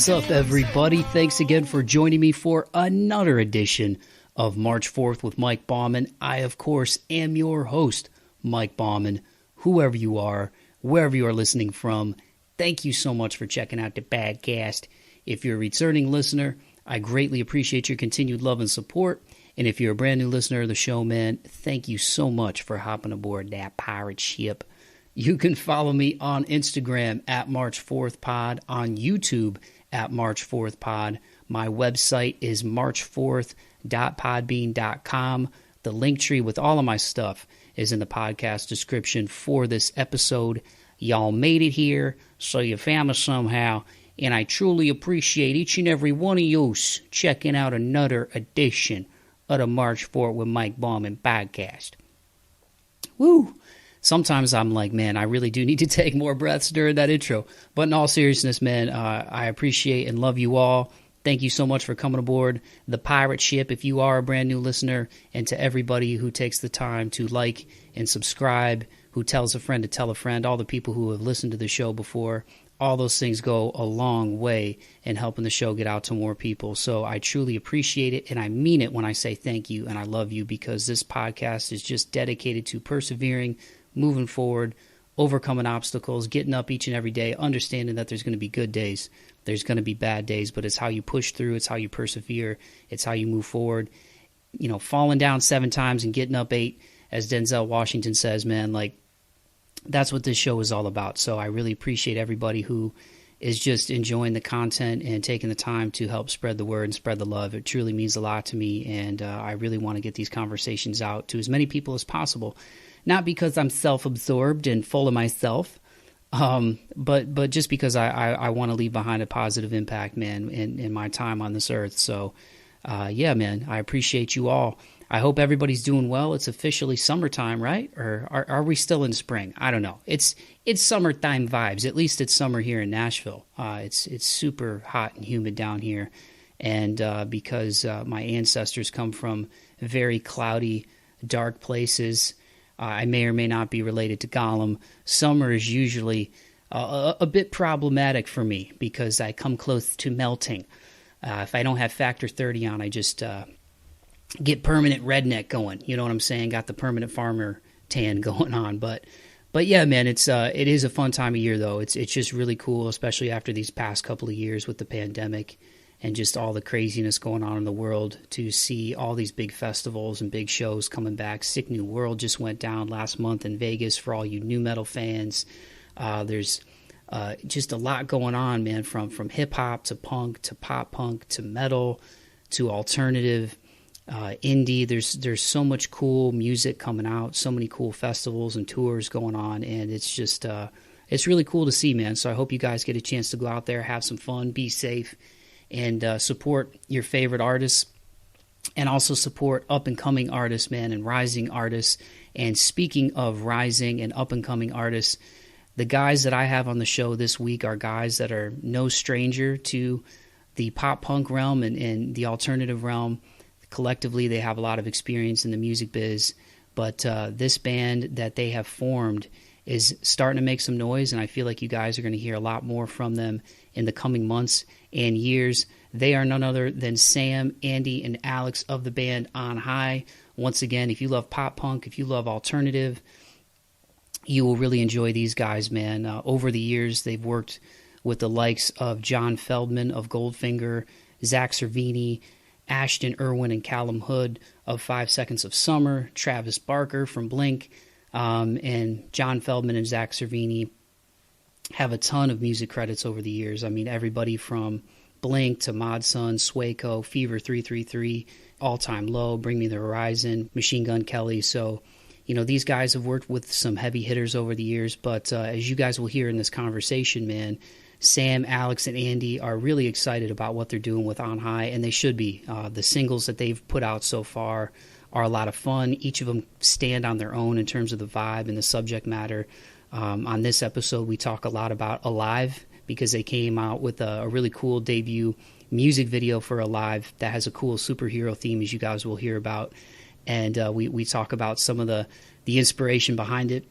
What's up, everybody? Thanks again for joining me for another edition of March 4th with Mike Bauman. I, of course, am your host, Mike Bauman. Whoever you are, wherever you are listening from, thank you so much for checking out the podcast. If you're a returning listener, I greatly appreciate your continued love and support. And if you're a brand new listener of the show, man, thank you so much for hopping aboard that pirate ship. You can follow me on Instagram at March 4th Pod, on YouTube at March 4th Pod. My website is march4th.podbean.com. The link tree with all of my stuff is in the podcast description for this episode. Y'all made it here, so you found us somehow, and I truly appreciate each and every one of you checking out another edition of the March 4th with Mike Bauman podcast. Woo! Sometimes I'm like, man, I really do need to take more breaths during that intro. But in all seriousness, man, I appreciate and love you all. Thank you so much for coming aboard the pirate ship if you are a brand new listener, and to everybody who takes the time to like and subscribe, who tells a friend to tell a friend, all the people who have listened to the show before. All those things go a long way in helping the show get out to more people. So I truly appreciate it, and I mean it when I say thank you and I love you, because this podcast is just dedicated to persevering, moving forward, overcoming obstacles, getting up each and every day, understanding that there's going to be good days, there's going to be bad days, but it's how you push through, it's how you persevere, it's how you move forward. You know, falling down 7 times and getting up 8, as Denzel Washington says, man, like, that's what this show is all about. So I really appreciate everybody who is just enjoying the content and taking the time to help spread the word and spread the love. It truly means a lot to me, and I really want to get these conversations out to as many people as possible. Not because I'm self-absorbed and full of myself, but just because I want to leave behind a positive impact, man, in my time on this earth. So, yeah, man, I appreciate you all. I hope everybody's doing well. It's officially summertime, right? Or are we still in spring? I don't know. It's summertime vibes. At least it's summer here in Nashville. It's super hot and humid down here, and because my ancestors come from very cloudy, dark places, I may or may not be related to Gollum. Summer is usually a bit problematic for me because I come close to melting. If I don't have factor 30 on, I just get permanent redneck going. You know what I'm saying? Got the permanent farmer tan going on. But yeah, man, it is a fun time of year though. It's just really cool, especially after these past couple of years with the pandemic and just all the craziness going on in the world, to see all these big festivals and big shows coming back. Sick New World just went down last month in Vegas for all you new metal fans. There's just a lot going on, man, from hip-hop to punk to pop punk to metal to alternative, indie. There's so much cool music coming out, so many cool festivals and tours going on, and it's just it's really cool to see, man. So I hope you guys get a chance to go out there, have some fun, be safe, and support your favorite artists, and also support up-and-coming artists, man, and rising artists. And speaking of rising and up-and-coming artists, the guys that I have on the show this week are guys that are no stranger to the pop-punk realm and the alternative realm. Collectively, they have a lot of experience in the music biz, but this band that they have formed is starting to make some noise, and I feel like you guys are going to hear a lot more from them in the coming months and years. They are none other than Sam, Andy, and Alex of the band On High. Once again, if you love pop punk, if you love alternative, you will really enjoy these guys, man. Over the years, they've worked with the likes of John Feldmann of Goldfinger, Zakk Cervini, Ashton Irwin and Calum Hood of 5 Seconds of Summer, Travis Barker from Blink, and John Feldmann and Zakk Cervini have a ton of music credits over the years. I mean, everybody from Blink to Mod Sun, Sueco, Fever 333, All Time Low, Bring Me the Horizon, Machine Gun Kelly. So, you know, these guys have worked with some heavy hitters over the years, but as you guys will hear in this conversation, man, Sam, Alex, and Andy are really excited about what they're doing with On High, and they should be. The singles that they've put out so far are a lot of fun. Each of them stand on their own in terms of the vibe and the subject matter. On this episode, we talk a lot about Alive, because they came out with a really cool debut music video for Alive that has a cool superhero theme, as you guys will hear about. And we talk about some of the inspiration behind it.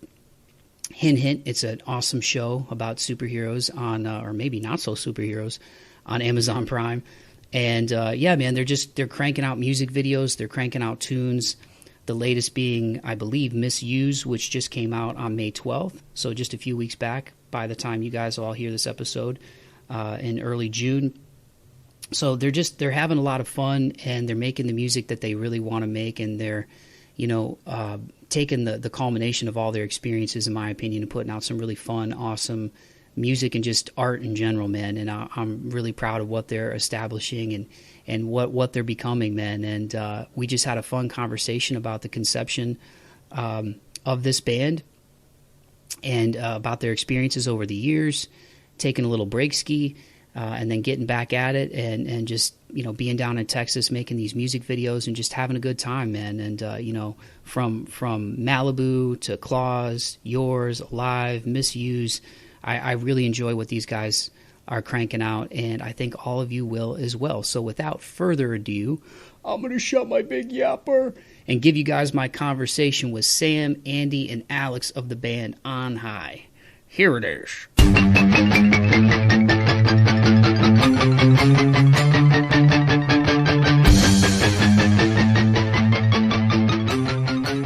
Hint, hint, it's an awesome show about superheroes on, or maybe not so superheroes, on Amazon Prime. And yeah, man, they're cranking out music videos. They're cranking out tunes. The latest being, I believe, Misuse, which just came out on May 12th. So just a few weeks back by the time you guys all hear this episode in early June. So they're having a lot of fun, and they're making the music that they really want to make. And they're, taking the culmination of all their experiences, in my opinion, and putting out some really fun, awesome music and just art in general, man. And I'm really proud of what they're establishing and what they're becoming, man. And we just had a fun conversation about the conception of this band and about their experiences over the years, taking a little break ski and then getting back at it and just, being down in Texas, making these music videos and just having a good time, man. And, from Malibu to Claws, Yours, Alive, Misuse, I really enjoy what these guys are cranking out, and I think all of you will as well. So without further ado, I'm going to shut my big yapper and give you guys my conversation with Sam, Andy, and Alex of the band On High. Here it is.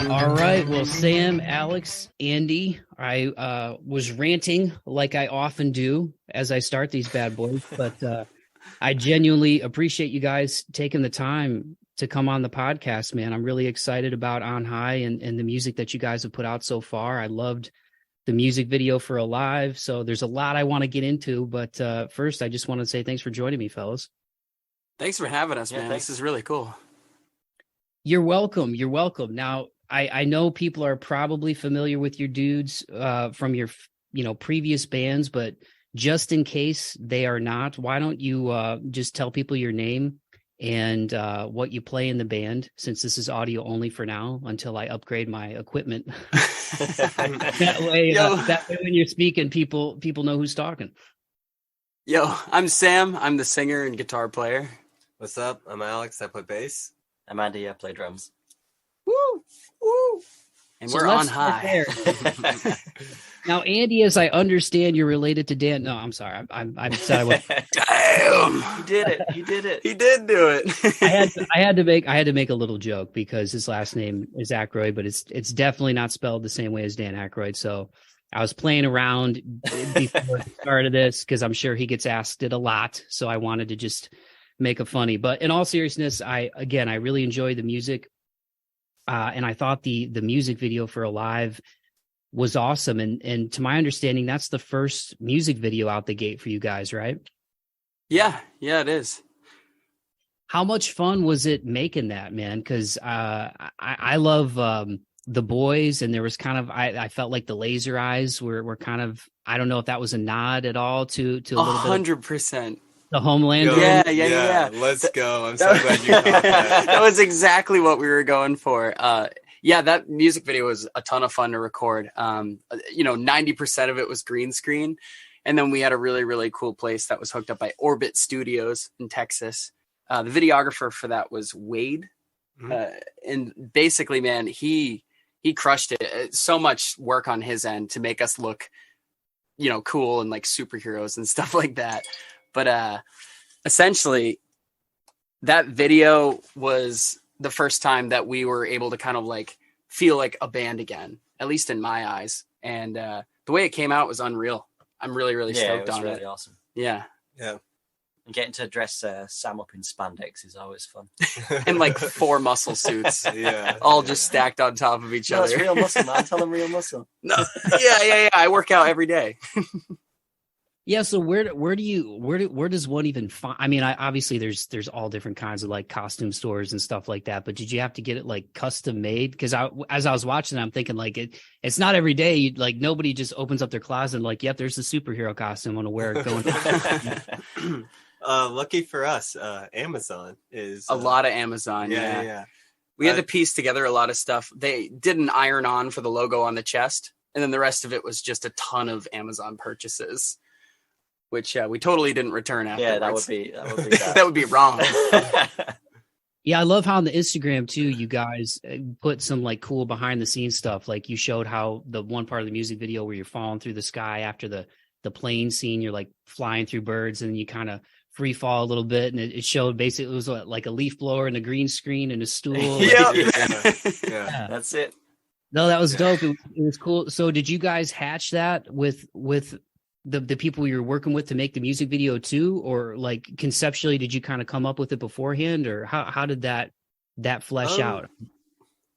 All right, well, Sam, Alex, Andy, I was ranting like I often do as I start these bad boys, but I genuinely appreciate you guys taking the time to come on the podcast, man. I'm really excited about On High and the music that you guys have put out so far. I loved the music video for Alive, so there's a lot I want to get into, but first, I just want to say thanks for joining me, fellas. Thanks for having us, man. This is really cool. You're welcome. You're welcome. Now, I know people are probably familiar with your dudes from your, previous bands, but just in case they are not, why don't you just tell people your name and what you play in the band, since this is audio only for now until I upgrade my equipment. that way when you're speaking, people know who's talking. Yo, I'm Sam. I'm the singer and guitar player. What's up? I'm Alex. I play bass. I'm Andy. I play drums. Woo! Woo! And so we're on high. Now, Andy, as I understand, you're related to Dan. No, I'm sorry. I'm sorry. Damn! You did it. You did it. He did do it. I had to make a little joke because his last name is Ackroyd, but it's definitely not spelled the same way as Dan Ackroyd. So I was playing around before the start of this because I'm sure he gets asked it a lot. So I wanted to just make a funny. But in all seriousness, I really enjoy the music. And I thought the music video for Alive was awesome. And to my understanding, that's the first music video out the gate for you guys, right? Yeah, it is. How much fun was it making that, man? Because I love the boys, and there was kind of, I felt like the laser eyes were kind of, I don't know if that was a nod at all to a little 100%. The Homelander. Yeah. Let's go. I'm so glad you caught that. That was exactly what we were going for. That music video was a ton of fun to record. 90% of it was green screen. And then we had a really, really cool place that was hooked up by Orbit Studios in Texas. The videographer for that was Wade. Mm-hmm. And basically, man, he crushed it. So much work on his end to make us look, cool and like superheroes and stuff like that. But essentially, that video was the first time that we were able to kind of like feel like a band again, at least in my eyes. And the way it came out was unreal. I'm really, really stoked on it. It was really awesome. Yeah. And getting to dress Sam up in spandex is always fun. And like 4 muscle suits. All just stacked on top of each other. It's real muscle, man. Tell them real muscle. No. Yeah. I work out every day. Yeah, so where does one even find? I mean, obviously there's all different kinds of like costume stores and stuff like that. But did you have to get it like custom made? Because as I was watching, I'm thinking like it's not every day. Like nobody just opens up their closet and like, yep, there's the superhero costume. I want to wear it going. Lucky for us, Amazon is a lot of Amazon. Yeah. We had to piece together a lot of stuff. They did an iron-on for the logo on the chest, and then the rest of it was just a ton of Amazon purchases, which we totally didn't return afterwards. Yeah, that would be that would be wrong. Yeah, I love how on the Instagram too, you guys put some like cool behind the scenes stuff. Like you showed how the one part of the music video where you're falling through the sky after the plane scene, you're like flying through birds, and you kind of free fall a little bit, and it showed basically it was like a leaf blower and a green screen and a stool. Yeah. That's it. No, that was dope. It was cool. So did you guys hatch that with the people you were working with to make the music video too? Or like conceptually, did you kind of come up with it beforehand, or how did that flesh out?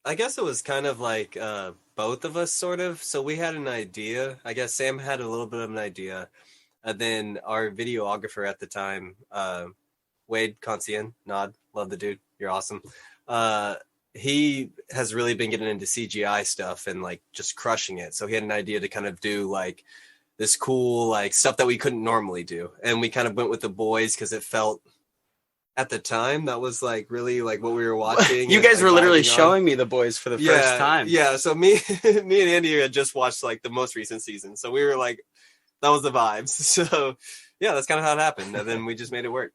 I guess it was kind of like both of us sort of. So we had an idea. I guess Sam had a little bit of an idea. And then our videographer at the time, Wade Concien, nod, love the dude. You're awesome. He has really been getting into CGI stuff and like just crushing it. So he had an idea to kind of do like this cool like stuff that we couldn't normally do. And we kind of went with The Boys because it felt at the time that was like really like what we were watching. You guys were literally showing me The Boys for the first time. Yeah. So me and Andy had just watched like the most recent season. So we were like, that was the vibes. So yeah, that's kind of how it happened. And then we just made it work.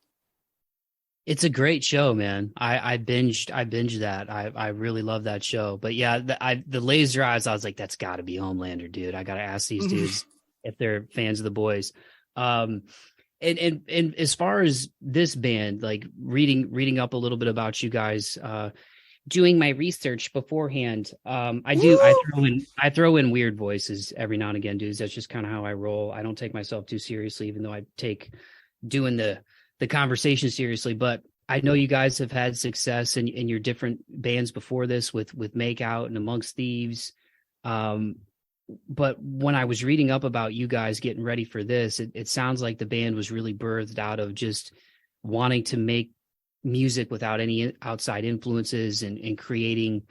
It's a great show, man. I binged that. I really love that show. But yeah, the laser eyes, I was like, that's got to be Homelander, dude. I got to ask these dudes if they're fans of The Boys. And as far as this band, like reading up a little bit about you guys, doing my research beforehand, I throw in weird voices every now and again, dudes. That's just kind of how I roll. I don't take myself too seriously, even though I take doing the conversation seriously. But I know you guys have had success in your different bands before this with Makeout and Amongst Thieves. But when I was reading up about you guys getting ready for this, it sounds like the band was really birthed out of just wanting to make music without any outside influences and creating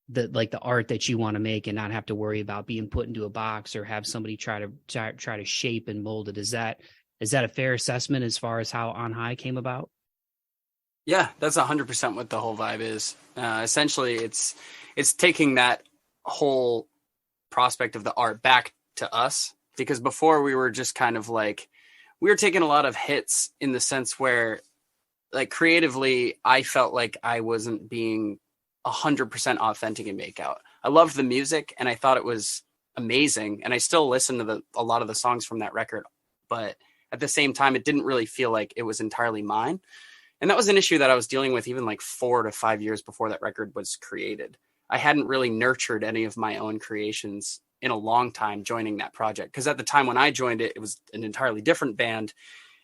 the art that you want to make and not have to worry about being put into a box or have somebody try to shape and mold it. Is that a fair assessment as far as how On High came about? Yeah, that's 100% what the whole vibe is. Essentially, it's taking that whole prospect of the art back to us, because before we were just kind of like, we were taking a lot of hits in the sense where like creatively, I felt like I wasn't being 100% authentic in Makeout. I loved the music and I thought it was amazing. And I still listen to a lot of the songs from that record, but at the same time, it didn't really feel like it was entirely mine. And that was an issue that I was dealing with even like 4 to 5 years before that record was created. I hadn't really nurtured any of my own creations in a long time joining that project. Because at the time when I joined it, it was an entirely different band.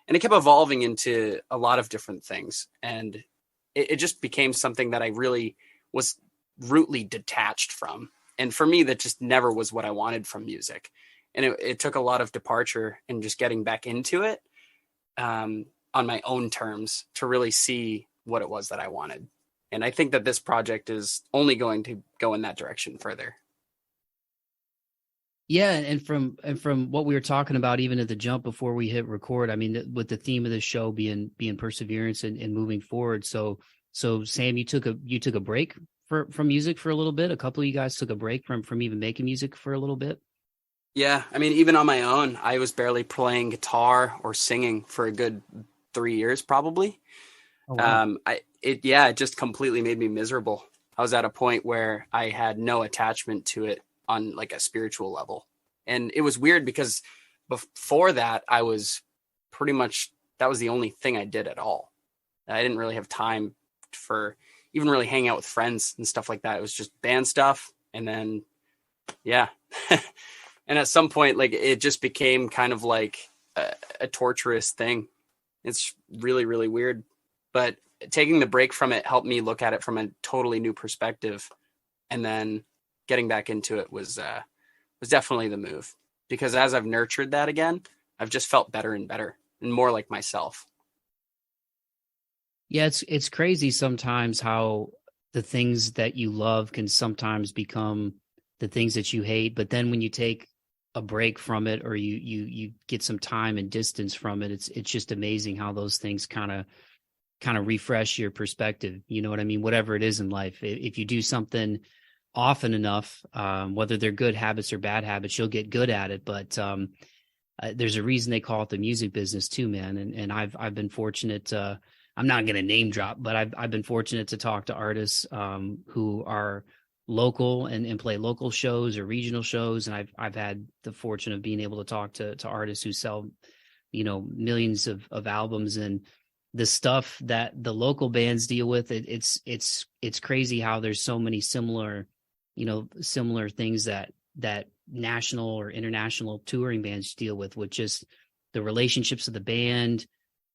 And it kept evolving into a lot of different things. And it just became something that I really was rootly detached from. And for me, that just never was what I wanted from music. And it took a lot of departure and just getting back into it on my own terms to really see what it was that I wanted. And I think that this project is only going to go in that direction further. Yeah, and from what we were talking about, even at the jump before we hit record, I mean, with the theme of the show being perseverance and moving forward. So Sam, you took a break from music for a little bit. A couple of you guys took a break from even making music for a little bit. Yeah, I mean, even on my own, I was barely playing guitar or singing for a good 3 years, probably. Oh, wow. It just completely made me miserable. I was at a point where I had no attachment to it on like a spiritual level. And it was weird because before that, I was pretty much, that was the only thing I did at all. I didn't really have time for even really hanging out with friends and stuff like that. It was just band stuff. And then, yeah. And at some point, like it just became kind of like a torturous thing. It's really, really weird. But taking the break from it helped me look at it from a totally new perspective. And then getting back into it was definitely the move, because as I've nurtured that again, I've just felt better and better and more like myself. Yeah, it's crazy sometimes how the things that you love can sometimes become the things that you hate. But then when you take a break from it, or you get some time and distance from it, it's just amazing how those things kind of refresh your perspective. You know what I mean? Whatever it is in life, if you do something often enough, whether they're good habits or bad habits, you'll get good at it. But there's a reason they call it the music business too, man. And I've been fortunate. I'm not going to name drop, but I've been fortunate to talk to artists who are local and play local shows or regional shows. And I've had the fortune of being able to talk to artists who sell, millions of albums. And the stuff that the local bands deal with, it's crazy how there's so many similar things that national or international touring bands deal with just the relationships of the band,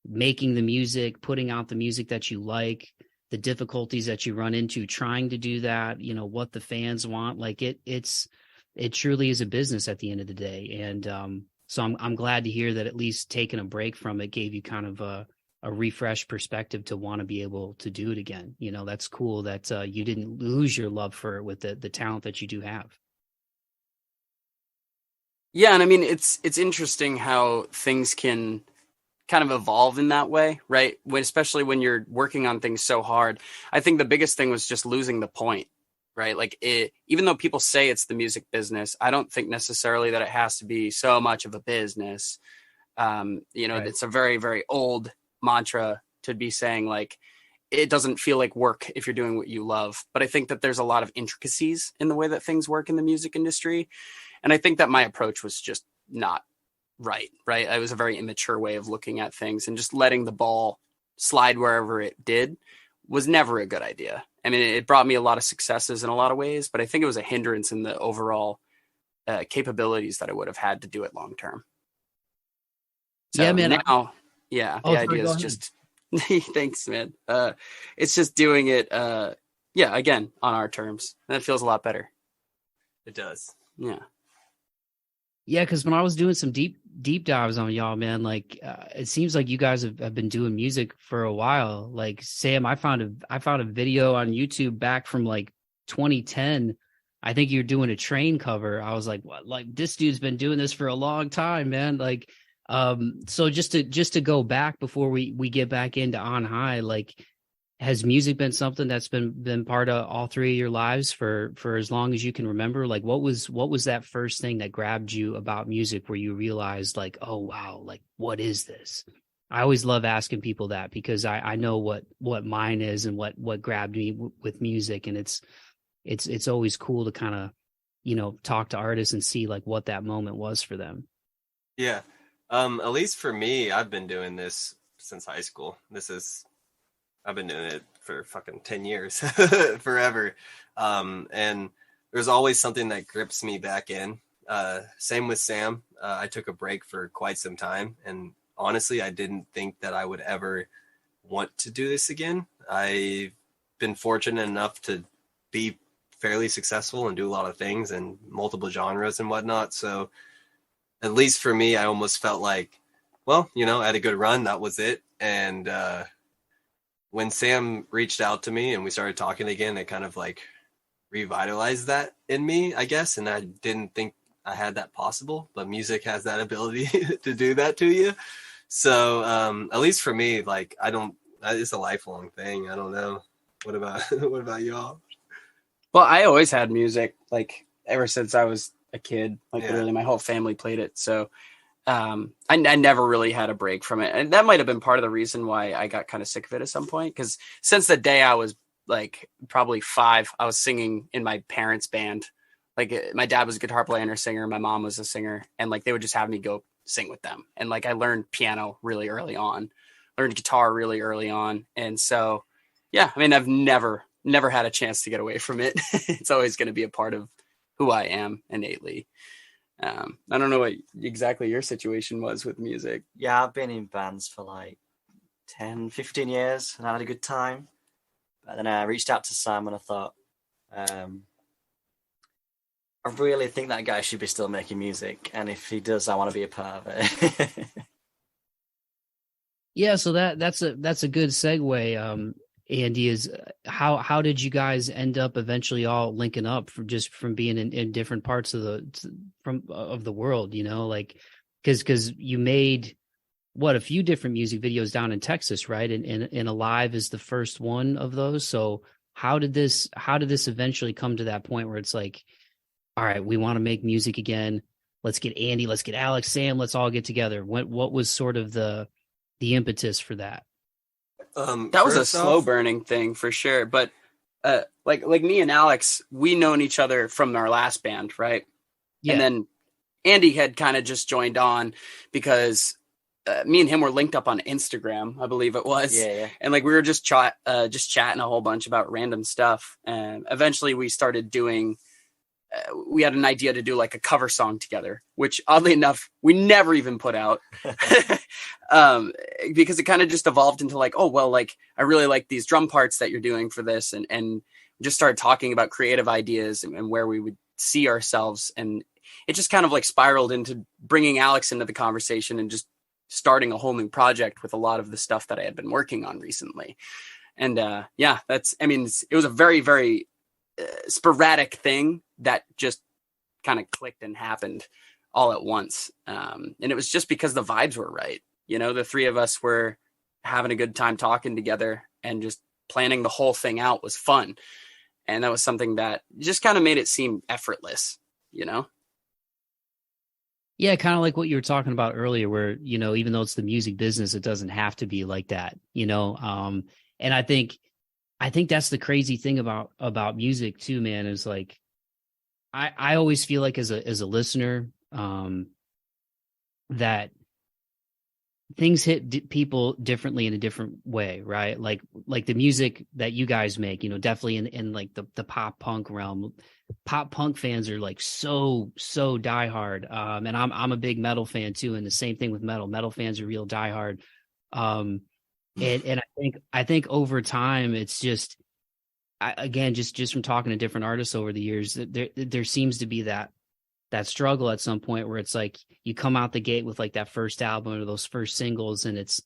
making the music, putting out the music that you like, the difficulties that you run into trying to do that, what the fans want. Like it truly is a business at the end of the day. And so I'm glad to hear that at least taking a break from it gave you kind of a refreshed perspective to want to be able to do it again. That's cool that you didn't lose your love for it with the talent that you do have. Yeah, and I mean, it's interesting how things can kind of evolve in that way, right? Especially when you're working on things so hard. I think the biggest thing was just losing the point, right? Like even though people say it's the music business, I don't think necessarily that it has to be so much of a business. Right. It's a very, very old mantra to be saying, like, it doesn't feel like work if you're doing what you love. But I think that there's a lot of intricacies in the way that things work in the music industry. And I think that my approach was just not right. It was a very immature way of looking at things, and just letting the ball slide wherever it did was never a good idea. I mean, it brought me a lot of successes in a lot of ways, but I think it was a hindrance in the overall capabilities that I would have had to do it long term. So yeah, man. The idea is just, thanks, man. It's just doing it, again, on our terms. And it feels a lot better. It does. Yeah. Yeah, because when I was doing some deep dives on y'all, man, like it seems like you guys have been doing music for a while. Like Sam, I found a video on YouTube back from like 2010. I think you're doing a Train cover. I was like, what? Like this dude's been doing this for a long time, man. Like, so just to go back before we get back into On High, like, has music been something that's been part of all three of your lives for as long as you can remember? Like, what was that first thing that grabbed you about music where you realized, like, oh wow, like what is this? I always love asking people that, because I know what mine is and what grabbed me with music, and it's always cool to kind of talk to artists and see like what that moment was for them. Yeah, at least for me, I've been doing this since high school. I've been doing it for fucking 10 years, forever. And there's always something that grips me back in. Same with Sam. I took a break for quite some time. And honestly, I didn't think that I would ever want to do this again. I've been fortunate enough to be fairly successful and do a lot of things in multiple genres and whatnot. So at least for me, I almost felt like, well, I had a good run. That was it. And, when Sam reached out to me and we started talking again, it kind of like revitalized that in me, I guess. And I didn't think I had that possible, but music has that ability to do that to you. So at least for me, like, it's a lifelong thing. I don't know. What about y'all? Well, I always had music, like ever since I was a kid, like literally my whole family played it. So I never really had a break from it. And that might have been part of the reason why I got kind of sick of it at some point. Because since the day I was like probably 5, I was singing in my parents' band. Like my dad was a guitar player and a singer. My mom was a singer. And like they would just have me go sing with them. And like I learned piano really early on, learned guitar really early on. And so, yeah, I mean, I've never had a chance to get away from it. It's always going to be a part of who I am innately. I don't know what exactly your situation was with music. Yeah, I've been in bands for like 10, 15 years and I had a good time. But then I reached out to Sam and I thought, I really think that guy should be still making music. And if he does, I want to be a part of it. Yeah, so that's a good segue. Andy, is how did you guys end up eventually all linking up from being in different parts of the world, like because you made a few different music videos down in Texas, right? And Alive is the first one of those. So how did this eventually come to that point where it's like, all right, we want to make music again. Let's get Andy, let's get Alex, Sam, let's all get together. What was sort of the impetus for that? That was a slow burning thing for sure. But like me and Alex, we known each other from our last band, right? Yeah. And then Andy had kind of just joined on because me and him were linked up on Instagram, I believe it was. Yeah. And like we were just chatting a whole bunch about random stuff. And eventually we started doing, we had an idea to do like a cover song together, which oddly enough, we never even put out. Because it kind of just evolved into like, oh, well, like I really like these drum parts that you're doing for this. And just started talking about creative ideas and where we would see ourselves. And it just kind of like spiraled into bringing Alex into the conversation and just starting a whole new project with a lot of the stuff that I had been working on recently. And it was a very, very sporadic thing that just kind of clicked and happened all at once. And it was just because the vibes were right. You know, the three of us were having a good time talking together, and just planning the whole thing out was fun. And that was something that just kind of made it seem effortless, you know? Yeah, kind of like what you were talking about earlier, where, you know, even though it's the music business, it doesn't have to be like that, you know? And I think that's the crazy thing about music too, man, is like, I always feel like as a listener, that things hit people differently in a different way, right? Like the music that you guys make, you know, definitely in like the pop punk realm. Pop punk fans are like so diehard, and I'm a big metal fan too, and the same thing with metal. Metal fans are real diehard, and I think over time it's just, again, just from talking to different artists over the years, that there seems to be that struggle at some point where it's like you come out the gate with like that first album or those first singles, and it's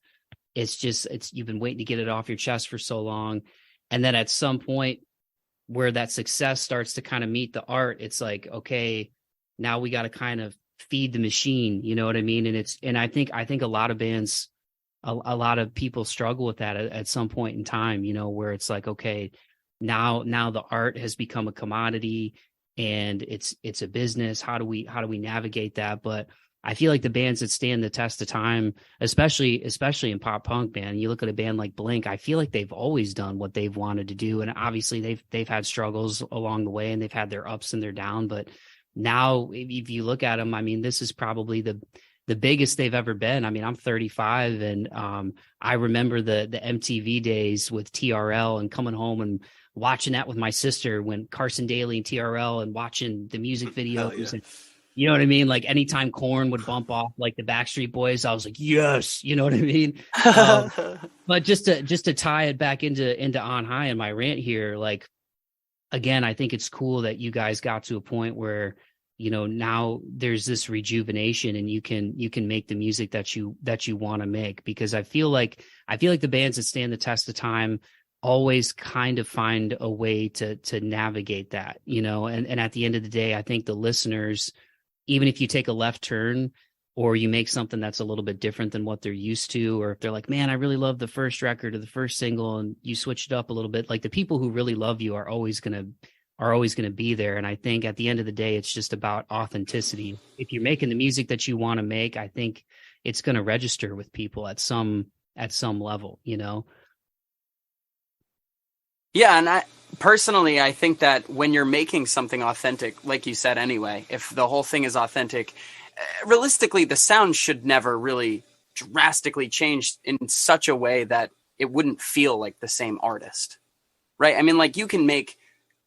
you've been waiting to get it off your chest for so long, and then at some point where that success starts to kind of meet the art, it's like, okay, now we got to kind of feed the machine, you know what I mean? And I think a lot of bands, a lot of people struggle with that at some point in time, you know, where it's like, okay, now the art has become a commodity and it's a business. How do we navigate that? But I feel like the bands that stand the test of time, especially in pop punk, man, you look at a band like Blink, I feel like they've always done what they've wanted to do. And obviously they've had struggles along the way, and they've had their ups and their downs. But now if you look at them, I mean, this is probably the biggest they've ever been. I mean, I'm 35, and I remember the MTV days with TRL, and coming home and watching that with my sister when Carson Daly and TRL, and watching the music videos. And, you know what I mean? Like anytime Korn would bump off like the Backstreet Boys, I was like, yes, you know what I mean? But just to tie it back into On High and my rant here, like, again, I think it's cool that you guys got to a point where, you know, now there's this rejuvenation, and you can make the music that you want to make, because I feel like the bands that stand the test of time always kind of find a way to navigate that, you know, and at the end of the day, I think the listeners, even if you take a left turn or you make something that's a little bit different than what they're used to, or if they're like, man, I really love the first record or the first single, and you switch it up a little bit, like the people who really love you are always going to be there. And I think at the end of the day, it's just about authenticity. If you're making the music that you want to make, I think it's going to register with people at some level, you know? Yeah. And I think that when you're making something authentic, like you said, anyway, if the whole thing is authentic, realistically, the sound should never really drastically change in such a way that it wouldn't feel like the same artist. Right. I mean, like, you can make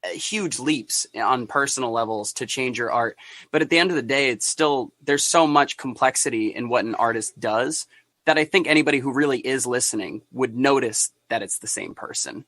huge leaps on personal levels to change your art, but at the end of the day, it's still, there's so much complexity in what an artist does that I think anybody who really is listening would notice that it's the same person.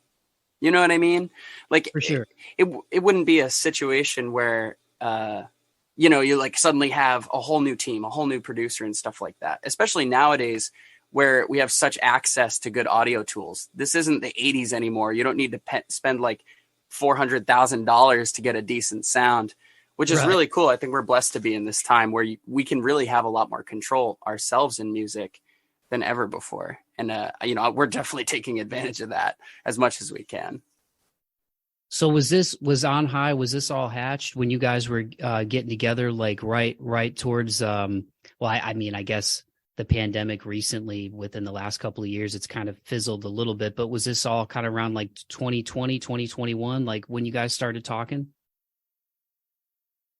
You know what I mean? Like, for sure, it wouldn't be a situation where, you know, you like suddenly have a whole new team, a whole new producer and stuff like that, especially nowadays where we have such access to good audio tools. This isn't the 80s anymore. You don't need to spend like $400,000 to get a decent sound, which is really cool. I think we're blessed to be in this time where we can really have a lot more control ourselves in music than ever before. And, you know, we're definitely taking advantage of that as much as we can. So was On High, was this all hatched when you guys were getting together, like right towards, I mean, I guess the pandemic recently, within the last couple of years, it's kind of fizzled a little bit, but was this all kind of around like 2020, 2021, like when you guys started talking?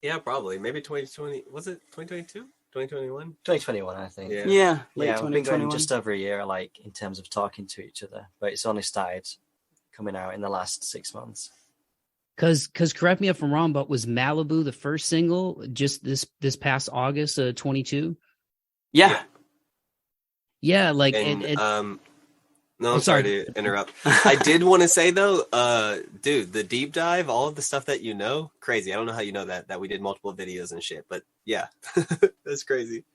Yeah, probably. Maybe 2020. Was it 2022? 2021? 2021, I think. Yeah. Yeah, late Yeah, we've been going 2021. just over a year, like, in terms of talking to each other, but it's only started coming out in the last 6 months. Cause correct me if I'm wrong, but was Malibu the first single just this past August 22? Yeah. Yeah, like And no, Oh, I'm sorry sorry. to interrupt. I did want to say though, dude, the deep dive, all of the stuff that you know, crazy. I don't know how you know that we did multiple videos and shit, but yeah, that's crazy.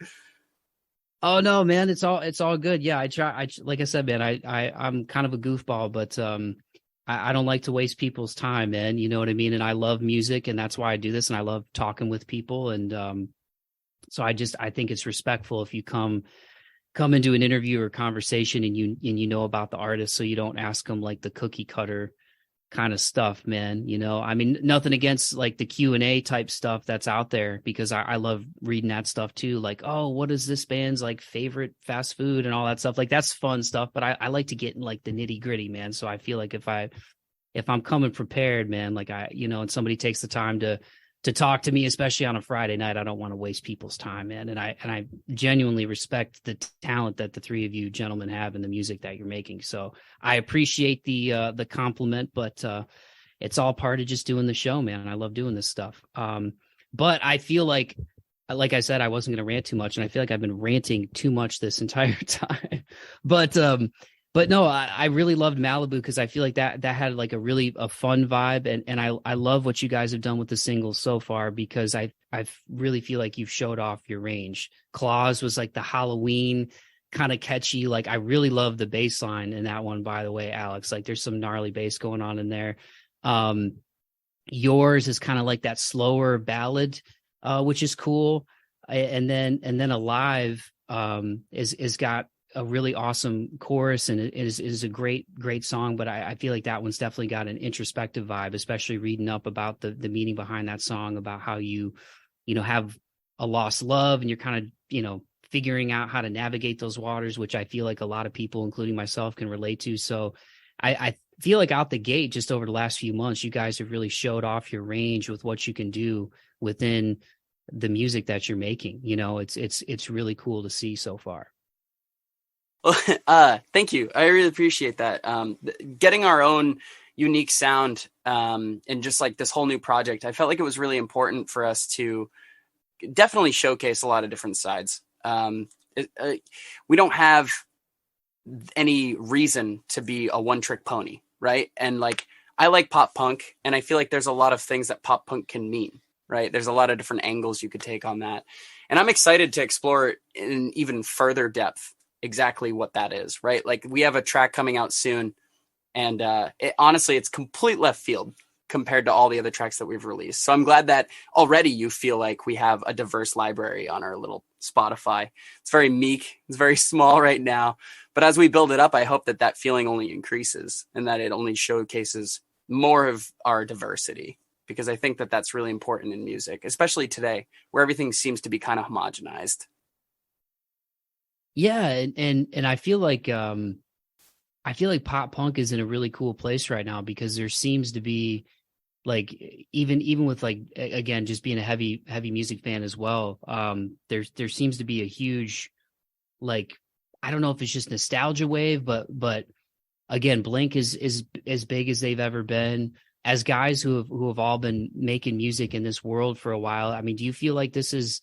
Oh no, man, it's all good. Yeah, I try. Like I said, man, I'm kind of a goofball, but I don't like to waste people's time, man. You know what I mean? And I love music, and that's why I do this. And I love talking with people, and so I think it's respectful if you come into an interview or conversation and you know about the artist, so you don't ask them like the cookie cutter kind of stuff, man. You know, I mean, nothing against like the Q&A type stuff that's out there, because I love reading that stuff too. Like, oh, what is this band's like favorite fast food and all that stuff? Like, that's fun stuff, but I like to get in like the nitty gritty, man. So I feel like if I'm coming prepared, man, like and somebody takes the time to talk to me, especially on a Friday night, I don't want to waste people's time, man. And I genuinely respect the talent that the three of you gentlemen have in the music that you're making. So I appreciate the compliment, but it's all part of just doing the show, man. And I love doing this stuff. But I feel like I said, I wasn't going to rant too much, and I feel like I've been ranting too much this entire time. But no, I really loved Malibu because I feel like that had like a really fun vibe, and I love what you guys have done with the singles so far, because I really feel like you've showed off your range. Claws was like the Halloween kind of catchy. Like, I really love the bass line in that one, by the way, Alex. Like, there's some gnarly bass going on in there. Yours is kind of like that slower ballad, which is cool. And then Alive is got a really awesome chorus, and it is a great song. But I feel like that one's definitely got an introspective vibe, especially reading up about the meaning behind that song, about how you have a lost love, and you're kind of figuring out how to navigate those waters, which I feel like a lot of people, including myself, can relate to. So I feel like out the gate, just over the last few months, you guys have really showed off your range with what you can do within the music that you're making. It's really cool to see so far. Well, thank you. I really appreciate that. Getting our own unique sound, and just like this whole new project, I felt like it was really important for us to definitely showcase a lot of different sides. We don't have any reason to be a one-trick pony, right? And like, I like pop punk, and I feel like there's a lot of things that pop punk can mean, right? There's a lot of different angles you could take on that. And I'm excited to explore it in even further depth, exactly what that is, right? Like, we have a track coming out soon, and honestly, it's complete left field compared to all the other tracks that we've released. So I'm glad that already you feel like we have a diverse library on our little Spotify. It's very meek, it's very small right now, but as we build it up, I hope that feeling only increases, and that it only showcases more of our diversity, because I think that that's really important in music, especially today, where everything seems to be kind of homogenized. Yeah, and I feel like pop punk is in a really cool place right now, because there seems to be, like, even with, like, again, just being a heavy music fan as well, there seems to be a huge, like, I don't know if it's just nostalgia wave, but again, Blink is as big as they've ever been. As guys who have all been making music in this world for a while, I mean, do you feel like this is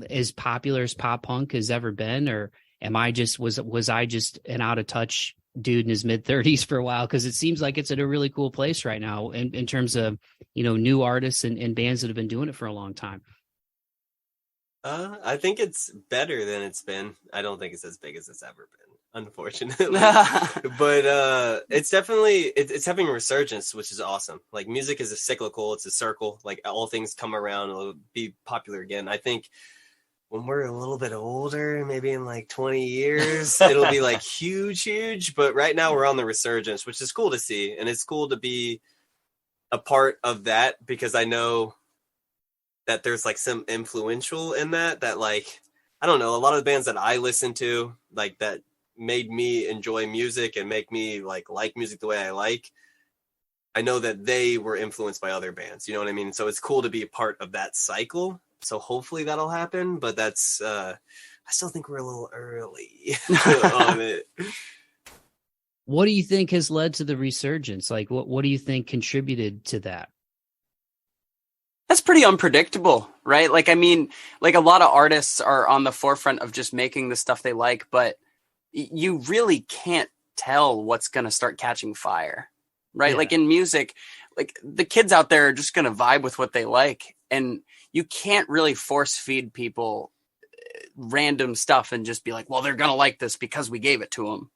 as popular as pop punk has ever been, or was I just an out of touch dude in his mid-30s for a while? Because it seems like it's at a really cool place right now in terms of new artists and bands that have been doing it for a long time. I think it's better than it's been. I don't think it's as big as it's ever been, unfortunately. But it's definitely it's having a resurgence, which is awesome. Like, music is a cyclical, it's a circle. Like, all things come around, it'll be popular again. I think when we're a little bit older, maybe in like 20 years, it'll be like huge. But right now we're on the resurgence, which is cool to see. And it's cool to be a part of that, because I know that there's like some influential in that like, I don't know, a lot of the bands that I listen to, like, that made me enjoy music and make me like music the way I like, I know that they were influenced by other bands, you know what I mean? So it's cool to be a part of that cycle. So hopefully that'll happen, but that's I still think we're a little early on it. What do you think has led to the resurgence? Like, what do you think contributed to that? That's pretty unpredictable, right? Like, I mean, like a lot of artists are on the forefront of just making the stuff they like, but you really can't tell what's going to start catching fire, right? Yeah. Like in music, like the kids out there are just going to vibe with what they like. And you can't really force feed people random stuff and just be like, well, they're going to like this because we gave it to them.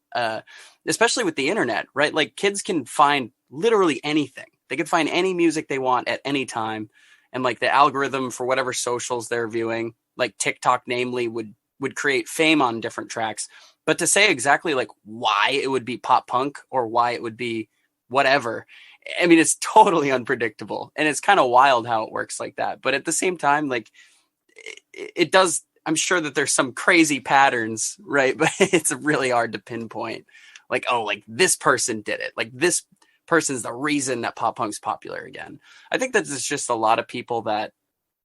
Especially with the internet, right? Like kids can find literally anything. They can find any music they want at any time. And like the algorithm for whatever socials they're viewing, like TikTok, namely, would create fame on different tracks. But to say exactly like why it would be pop punk or why it would be whatever, I mean, it's totally unpredictable. And it's kind of wild how it works like that. But at the same time, like it does, I'm sure that there's some crazy patterns, right? But it's really hard to pinpoint like, oh, like this person did it. Like this person's the reason that pop punk's popular again. I think that there's just a lot of people that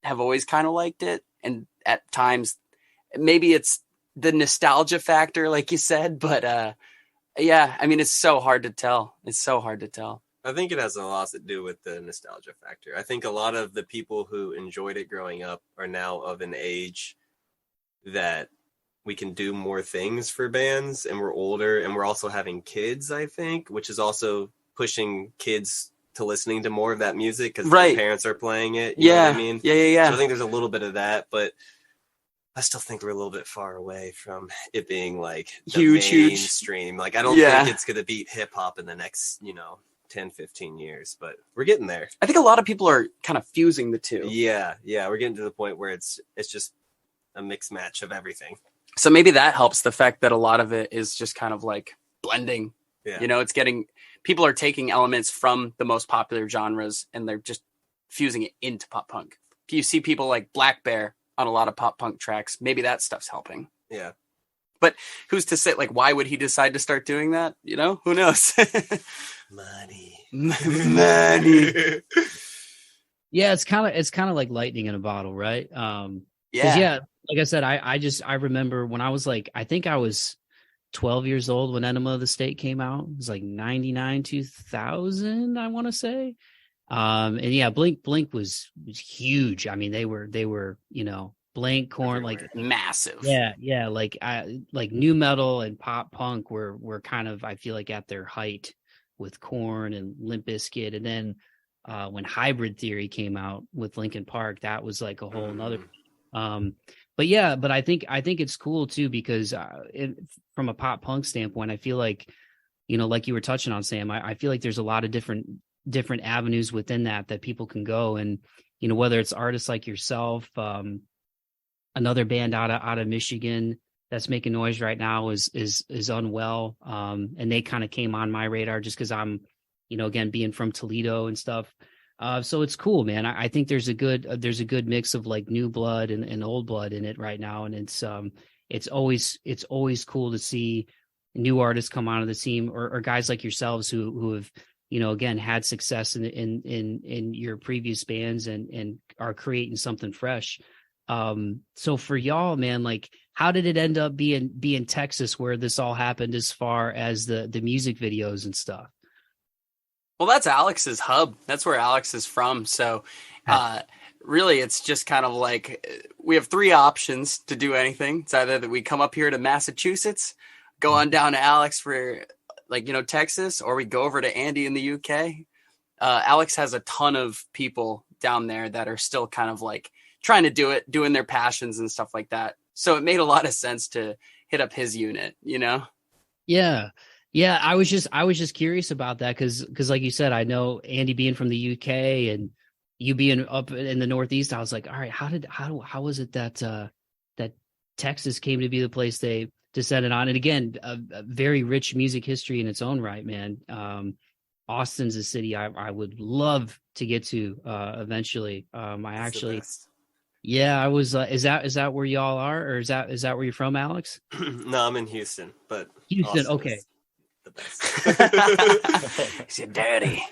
have always kind of liked it. And at times, maybe it's the nostalgia factor, like you said, but yeah, I mean, it's so hard to tell. It's so hard to tell. I think it has a lot to do with the nostalgia factor. I think a lot of the people who enjoyed it growing up are now of an age that we can do more things for bands, and we're older, and we're also having kids, I think, which is also pushing kids to listening to more of that music because their parents are playing it. You know what I mean? Yeah. So I think there's a little bit of that, but I still think we're a little bit far away from it being like huge mainstream. Like I don't think it's going to beat hip hop in the next, 10, 15 years, but we're getting there. I think a lot of people are kind of fusing the two. Yeah. We're getting to the point where it's just a mixed match of everything. So maybe that helps, the fact that a lot of it is just kind of like blending. Yeah. It's getting, people are taking elements from the most popular genres and they're just fusing it into pop punk. You see people like Black Bear on a lot of pop punk tracks. Maybe that stuff's helping. Yeah. But who's to say, like, why would he decide to start doing that? Who knows? Money. Yeah, it's kind of like lightning in a bottle, right? Yeah. Like I said, I remember when I was like, I think I was 12 years old when Enema of the State came out. It was like 99, 2000, I want to say. And yeah, Blink was huge. I mean, they were, Blink, Korn, like massive. Yeah. Like nu metal and pop punk were kind of, I feel like, at their height with Korn and Limp Bizkit. And then when Hybrid Theory came out with Linkin Park, that was like a whole nother. But I think it's cool too, because from a pop punk standpoint, I feel like, like you were touching on, Sam, I feel like there's a lot of different avenues within that people can go. And, whether it's artists like yourself, another band out of Michigan that's making noise right now is Unwell. And they kind of came on my radar just because I'm, again, being from Toledo and stuff. So it's cool, man. I think there's a good mix of like new blood and old blood in it right now. And it's always cool to see new artists come onto the team, or guys like yourselves who have, again, had success in your previous bands and are creating something fresh. So for y'all, man, like, how did it end up being Texas where this all happened as far as the music videos and stuff? Well, that's Alex's hub. That's where Alex is from. So really, it's just kind of like we have three options to do anything. It's either that we come up here to Massachusetts, go on down to Alex for Texas, or we go over to Andy in the UK. Alex has a ton of people down there that are still kind of like trying to do it, doing their passions and stuff like that. So it made a lot of sense to hit up his unit, Yeah. Yeah. I was just curious about that. Cause like you said, I know Andy being from the UK and you being up in the Northeast, I was like, all right, how was it that Texas came to be the place they descended on? And again, a very rich music history in its own right, man. Austin's a city I would love to get to eventually. Yeah, I was. Is that where y'all are, or is that where you're from, Alex? No, I'm in Houston, but Houston. Austin Okay, the best. He's your daddy.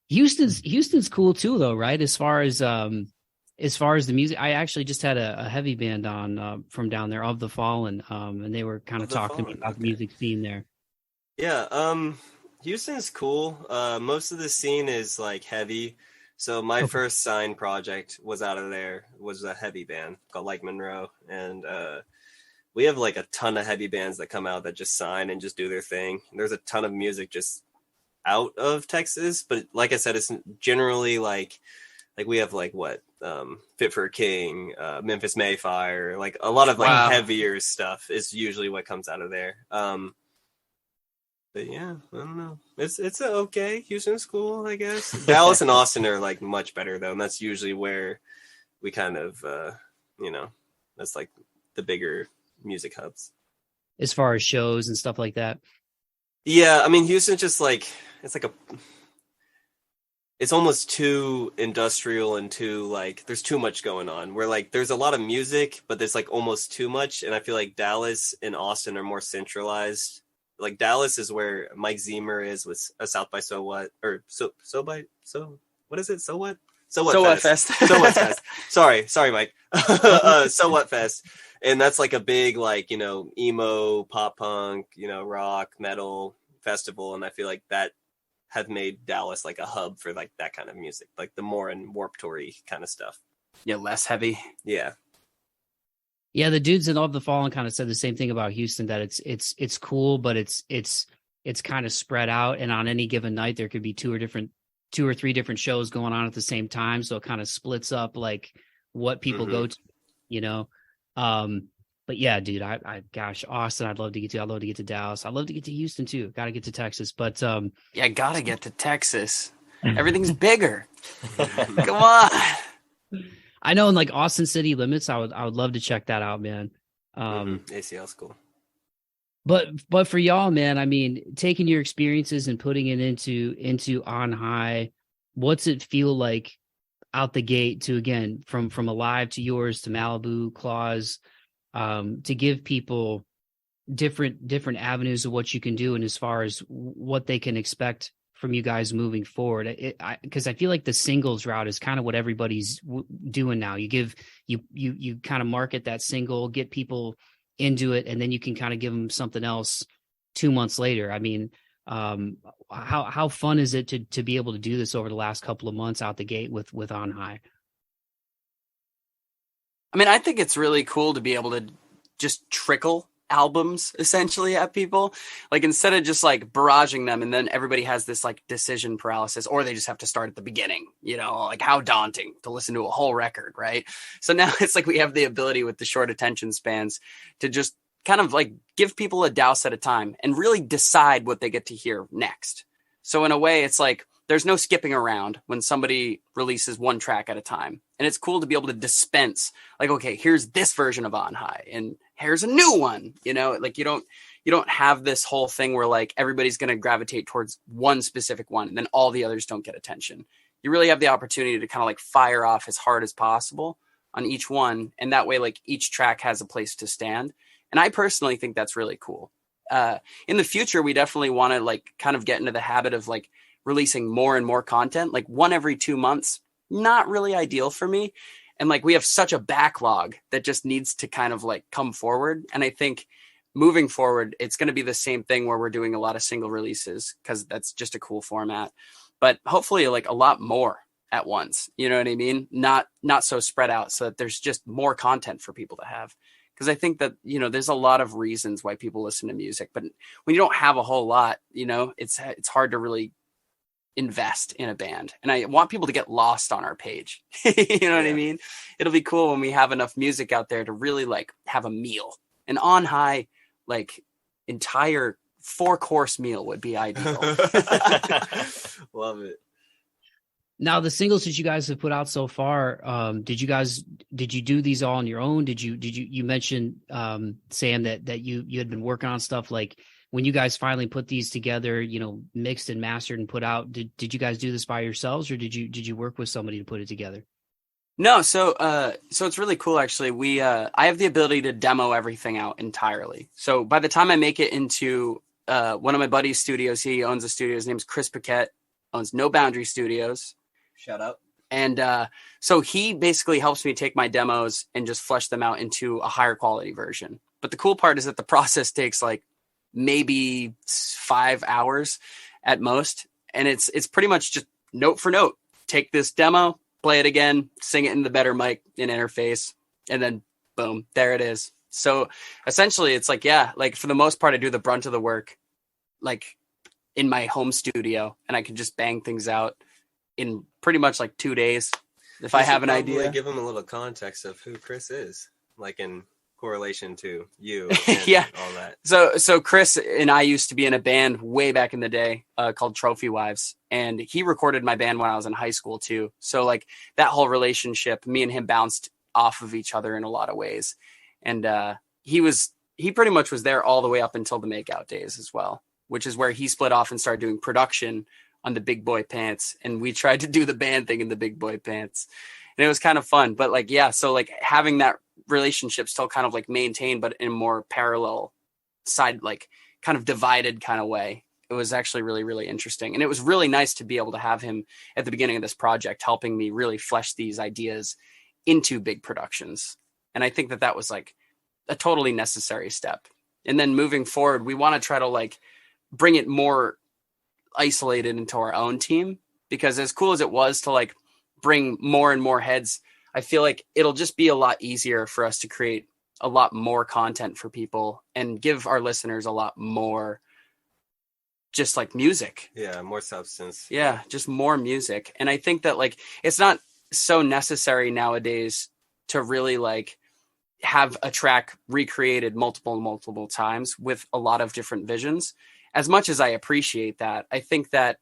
Houston's cool too, though, right? As far as as far as the music, I actually just had a heavy band on from down there, Of the Fallen, and they were kind of Of the talking to me Fallen, about the okay. music scene there. Yeah, Houston's cool. Most of the scene is like heavy. So my Okay. first signed project was out of there, was a heavy band called Like Monroe. And we have like a ton of heavy bands that come out that just sign and just do their thing. There's a ton of music just out of Texas, but like I said, it's generally like we have like what Fit for a King, Memphis Mayfire, like a lot of like Wow. heavier stuff is usually what comes out of there. But yeah, I don't know. It's okay. Houston's cool, I guess. Dallas and Austin are like much better though, and that's usually where we kind of that's like the bigger music hubs. As far as shows and stuff like that. Yeah, I mean Houston's just like it's almost too industrial and too like there's too much going on. Where like there's a lot of music, but there's like almost too much, and I feel like Dallas and Austin are more centralized. Like Dallas is where Mike Zemer is with a South by So What or so what is it? So What? So What Fest. So What Fest. Sorry, Mike. So What Fest. And that's like a big like, emo, pop punk, rock, metal festival, and I feel like that have made Dallas like a hub for like that kind of music, like the more and Warped Tour-y kind of stuff. Yeah, less heavy. Yeah. Yeah, the dudes in Of the Fallen kind of said the same thing about Houston, that it's cool, but it's kind of spread out, and on any given night there could be two or three different shows going on at the same time, so it kind of splits up like what people go to, But yeah, dude, I gosh, Austin, I'd love to get to. I'd love to get to Dallas. I'd love to get to Houston too. Got to get to Texas, but Yeah, gotta get to Texas. Everything's bigger. Come on. I know in like Austin city limits, I would love to check that out, man. ACL's cool. But for y'all, man, I mean, taking your experiences and putting it into On High, what's it feel like out the gate to, again, from Alive to yours to Malibu, Claws, to give people different avenues of what you can do, and as far as what they can expect from you guys moving forward, because I feel like the singles route is kind of what everybody's doing now. You give you kind of market that single, get people into it, and then you can kind of give them something else 2 months later. I mean, how fun is it to be able to do this over the last couple of months out the gate with On High? I mean, I think it's really cool to be able to just trickle albums essentially at people, like instead of just like barraging them and then everybody has this like decision paralysis, or they just have to start at the beginning, like how daunting to listen to a whole record, right? So now it's like we have the ability with the short attention spans to just kind of like give people a douse at a time and really decide what they get to hear next. So in a way, it's like there's no skipping around when somebody releases one track at a time. And it's cool to be able to dispense like, okay, here's this version of On High and here's a new one, like you don't have this whole thing where like everybody's going to gravitate towards one specific one and then all the others don't get attention. You really have the opportunity to kind of like fire off as hard as possible on each one. And that way, like each track has a place to stand. And I personally think that's really cool. In the future, we definitely want to like kind of get into the habit of like releasing more and more content, like one every 2 months, not really ideal for me. And like, we have such a backlog that just needs to kind of like come forward. And I think moving forward, it's going to be the same thing where we're doing a lot of single releases because that's just a cool format, but hopefully like a lot more at once. You know what I mean? Not so spread out so that there's just more content for people to have. Because I think that, there's a lot of reasons why people listen to music, but when you don't have a whole lot, it's hard to really invest in a band. And I want people to get lost on our page. You know what I mean? It'll be cool when we have enough music out there to really like have a meal. An On High, like entire 4-course meal would be ideal. Love it. Now, the singles that you guys have put out so far, did you do these all on your own? You mentioned, Sam, that you had been working on stuff like when you guys finally put these together, mixed and mastered and put out, did you guys do this by yourselves, or did you work with somebody to put it together? No. So it's really cool. Actually, I have the ability to demo everything out entirely. So by the time I make it into, one of my buddy's studios, he owns a studio. His name's Chris Paquette, owns No Boundary Studios. Shout out. And so he basically helps me take my demos and just flesh them out into a higher quality version. But the cool part is that the process takes like maybe 5 hours at most. And it's pretty much just note for note. Take this demo, play it again, sing it in the better mic and interface, and then boom, there it is. So essentially it's like, yeah, like for the most part, I do the brunt of the work like in my home studio, and I can just bang things out in pretty much like 2 days if I have an idea. Give them a little context of who Chris is, like in correlation to you and yeah, all that. So Chris and I used to be in a band way back in the day called Trophy Wives, and he recorded my band when I was in high school too. So like that whole relationship, me and him bounced off of each other in a lot of ways. And he pretty much was there all the way up until the Makeout days as well, which is where he split off and started doing production on the Big Boy Pants. And we tried to do the band thing in the Big Boy Pants. And it was kind of fun. But like, yeah, so like having that relationship still kind of like maintained, but in a more parallel side, like kind of divided kind of way. It was actually really, really interesting. And it was really nice to be able to have him at the beginning of this project, helping me really flesh these ideas into big productions. And I think that was like a totally necessary step. And then moving forward, we want to try to like bring it more isolated into our own team, because as cool as it was to like bring more and more heads, I feel like it'll just be a lot easier for us to create a lot more content for people and give our listeners a lot more just like music. Yeah, more substance. Yeah, just more music. And I think that like it's not so necessary nowadays to really like have a track recreated multiple times with a lot of different visions. As much as I appreciate that, I think that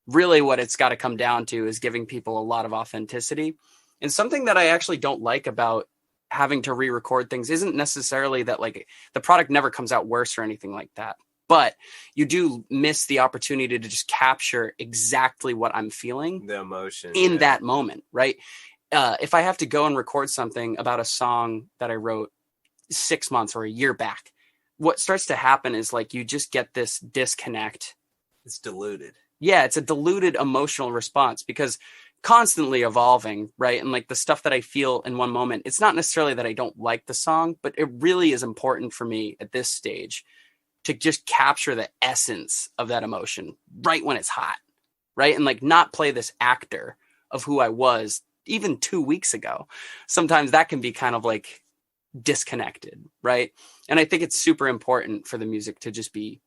really what it's got to come down to is giving people a lot of authenticity. And something that I actually don't like about having to re-record things isn't necessarily that like the product never comes out worse or anything like that, but you do miss the opportunity to just capture exactly what I'm feeling, the emotion in that moment, right? If I have to go and record something about a song that I wrote 6 months or a year back, what starts to happen is like you just get this disconnect. It's diluted. Yeah, it's a diluted emotional response because constantly evolving, right? And like the stuff that I feel in one moment, it's not necessarily that I don't like the song, but it really is important for me at this stage to just capture the essence of that emotion right when it's hot, right? And like not play this actor of who I was even 2 weeks ago. Sometimes that can be kind of like disconnected, right? And I think it's super important for the music to just be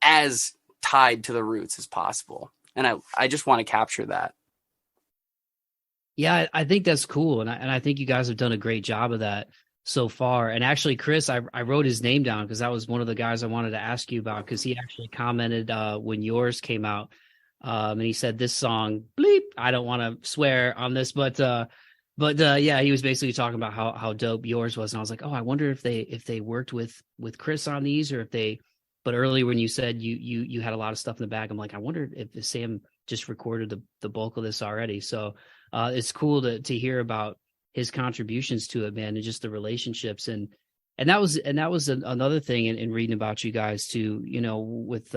as tied to the roots as possible. And I just want to capture that. Yeah, I think that's cool. And I think you guys have done a great job of that so far. And actually, Chris, I wrote his name down because that was one of the guys I wanted to ask you about, because he actually commented when yours came out. And he said, this song, bleep, I don't want to swear on this, but yeah, he was basically talking about how dope yours was. And I was like, oh, I wonder if they worked with Chris on these, or if they, but earlier when you said you had a lot of stuff in the bag, I'm like, I wonder if Sam just recorded the bulk of this already. So it's cool to hear about his contributions to it, man, and just the relationships. And that was another thing in reading about you guys too, you know, with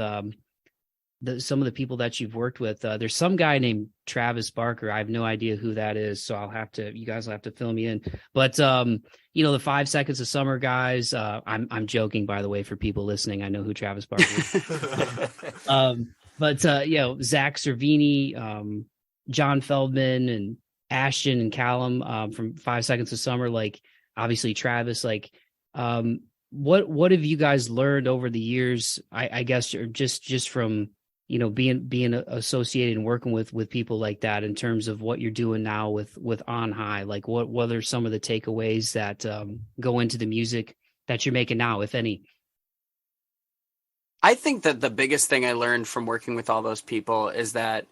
some of the people that you've worked with. There's some guy named Travis Barker. I have no idea who that is, so you guys will have to fill me in. But you know, the 5 Seconds of Summer guys. I'm joking, by the way, for people listening. I know who Travis Barker is. But you know, Zakk Cervini, John Feldmann, and Ashton and Calum from 5 Seconds of Summer. Like, obviously Travis. Like, what have you guys learned over the years? I guess, or just from, you know, being associated and working with people like that, in terms of what you're doing now with On High. Like, what are some of the takeaways that go into the music that you're making now, if any? I think that the biggest thing I learned from working with all those people is that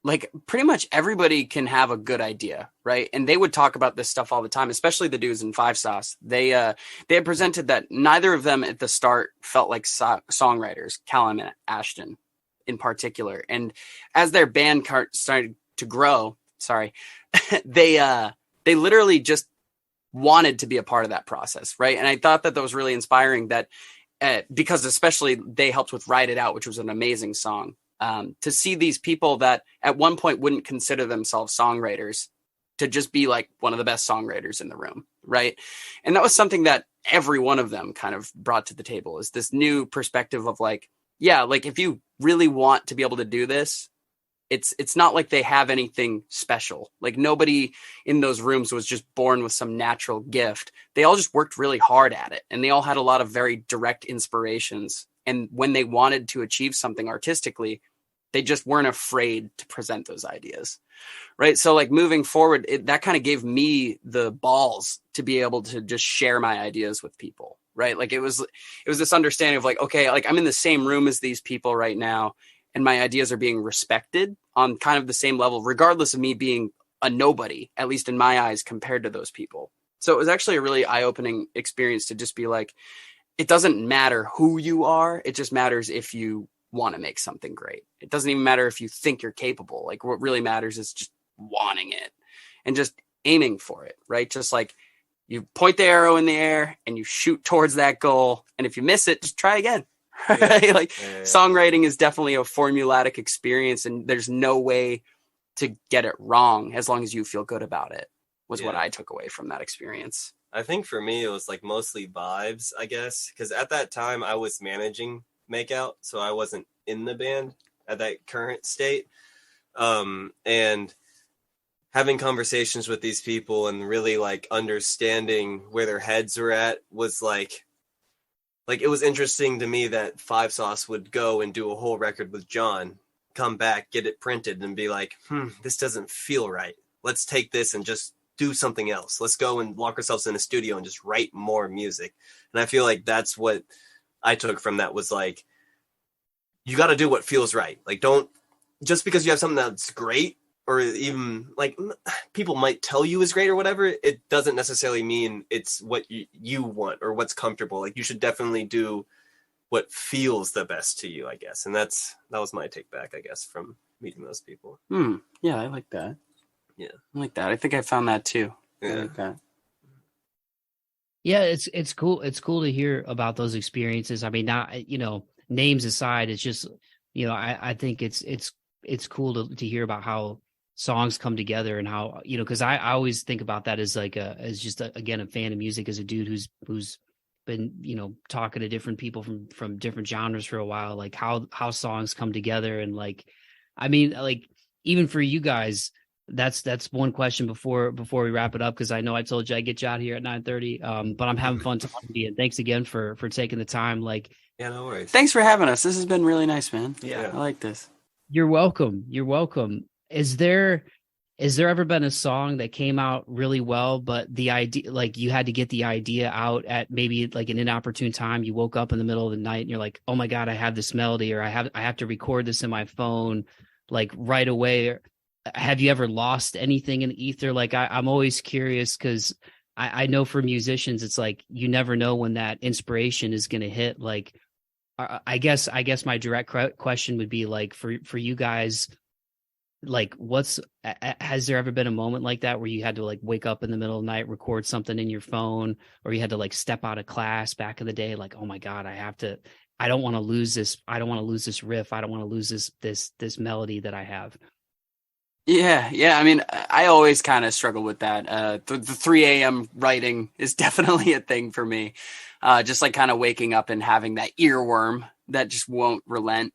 like pretty much everybody can have a good idea, right? And they would talk about this stuff all the time, especially the dudes in Five Sauce. They had presented that neither of them at the start felt like songwriters, Calum and Ashton in particular. And as their band started to grow, they literally just wanted to be a part of that process, right? And I thought that was really inspiring, that because especially they helped with Ride It Out, which was an amazing song. to see these people that at one point wouldn't consider themselves songwriters to just be like one of the best songwriters in the room. Right. And that was something that every one of them kind of brought to the table, is this new perspective of like, yeah, like if you really want to be able to do this, it's not like they have anything special. Like nobody in those rooms was just born with some natural gift. They all just worked really hard at it, and they all had a lot of very direct inspirations. And when they wanted to achieve something artistically, they just weren't afraid to present those ideas. Right. So like moving forward, that kind of gave me the balls to be able to just share my ideas with people. Right. Like it was this understanding of like, okay, like I'm in the same room as these people right now, and my ideas are being respected on kind of the same level, regardless of me being a nobody, at least in my eyes, compared to those people. So it was actually a really eye-opening experience to just be like, it doesn't matter who you are. It just matters if you want to make something great. It doesn't even matter if you think you're capable. Like what really matters is just wanting it and just aiming for it, right? Just like you point the arrow in the air and you shoot towards that goal. And if you miss it, just try again. Right? Like songwriting is definitely a formulatic experience, and there's no way to get it wrong as long as you feel good about it, was what I took away from that experience. I think for me, it was like mostly vibes, I guess, because at that time I was managing Makeout, so I wasn't in the band at that current state. And having conversations with these people and really like understanding where their heads were at was like it was interesting to me that Five Sauce would go and do a whole record with John, come back, get it printed, and be like, this doesn't feel right. Let's take this and just do something else. Let's go and lock ourselves in a studio and just write more music. And I feel like that's what I took from that, was like, you got to do what feels right. Like, don't, just because you have something that's great, or even like people might tell you is great or whatever, it doesn't necessarily mean it's what you want or what's comfortable. Like you should definitely do what feels the best to you, I guess. And that was my take back, I guess, from meeting those people. Yeah, I like that. Yeah, I like that. I think I found that too. Yeah. I like that. Yeah, it's cool. It's cool to hear about those experiences. I mean, not, names aside, it's just, I think it's cool to hear about how songs come together, and how, because I always think about that as like as just again a fan of music, as a dude who's been talking to different people from different genres for a while, like how songs come together. And like, I mean, like even for you guys, that's one question before we wrap it up, because I know I told you I'd get you out here at 9:30, but I'm having fun talking to you, and thanks again for taking the time. Like, yeah, no worries. Thanks for having us. This has been really nice, man. Yeah. I like this. You're welcome. Is there ever been a song that came out really well, but the idea, like you had to get the idea out at maybe like an inopportune time? You woke up in the middle of the night and you're like, oh my God, I have this melody, or I have to record this in my phone like right away. Have you ever lost anything in the ether? Like I'm always curious, because I know for musicians, it's like, you never know when that inspiration is going to hit. Like, I guess my direct question would be like, for you guys, like has there ever been a moment like that where you had to like wake up in the middle of the night, record something in your phone, or you had to like step out of class back in the day, like, oh my God, I don't want to lose this. I don't want to lose this riff. I don't want to lose this melody that I have. Yeah. I mean, I always kind of struggle with that. The 3 a.m. writing is definitely a thing for me. Just like kind of waking up and having that earworm that just won't relent.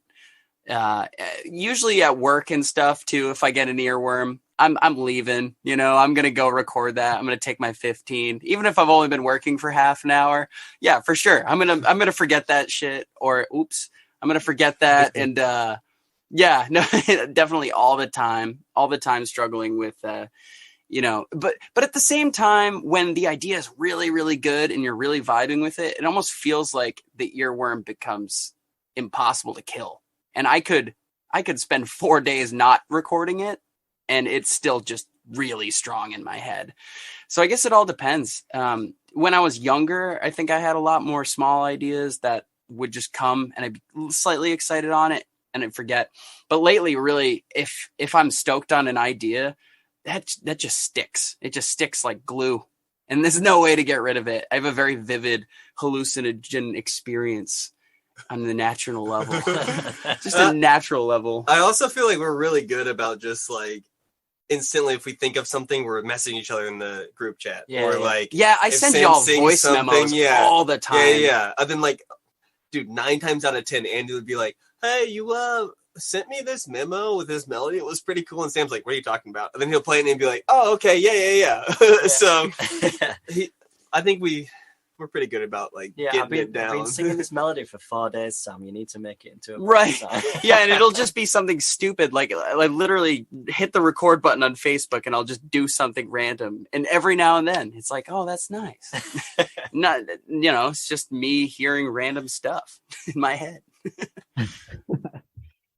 Usually at work and stuff too, if I get an earworm, I'm leaving, I'm going to go record that. I'm going to take my 15, even if I've only been working for half an hour. Yeah, for sure. I'm going to forget that shit, or oops, I'm going to forget that. And, yeah, no, definitely all the time struggling with, but at the same time, when the idea is really, really good and you're really vibing with it, it almost feels like the earworm becomes impossible to kill. And I could spend 4 days not recording it, and it's still just really strong in my head. So I guess it all depends. When I was younger, I think I had a lot more small ideas that would just come, and I'd be slightly excited on it and I'd forget. But lately, really, if I'm stoked on an idea, that just sticks. It just sticks like glue, and there's no way to get rid of it. I have a very vivid hallucinogen experience on the natural level. Just a natural level. I also feel like we're really good about just like instantly, if we think of something, we're messaging each other in the group chat. Or like, I if send Sam y'all sings voice something, memos all the time. Yeah. And then like, dude, 9 times out of 10, Andy would be like, hey, you sent me this memo with this melody. It was pretty cool. And Sam's like, what are you talking about? And then he'll play it and be like, oh, okay, yeah. So I think we're pretty good about like getting it down. I've been singing this melody for 4 days, Sam. You need to make it into a right song. And it'll just be something stupid, like I literally hit the record button on Facebook and I'll just do something random, and every now and then it's like, oh, that's nice. Not, it's just me hearing random stuff in my head.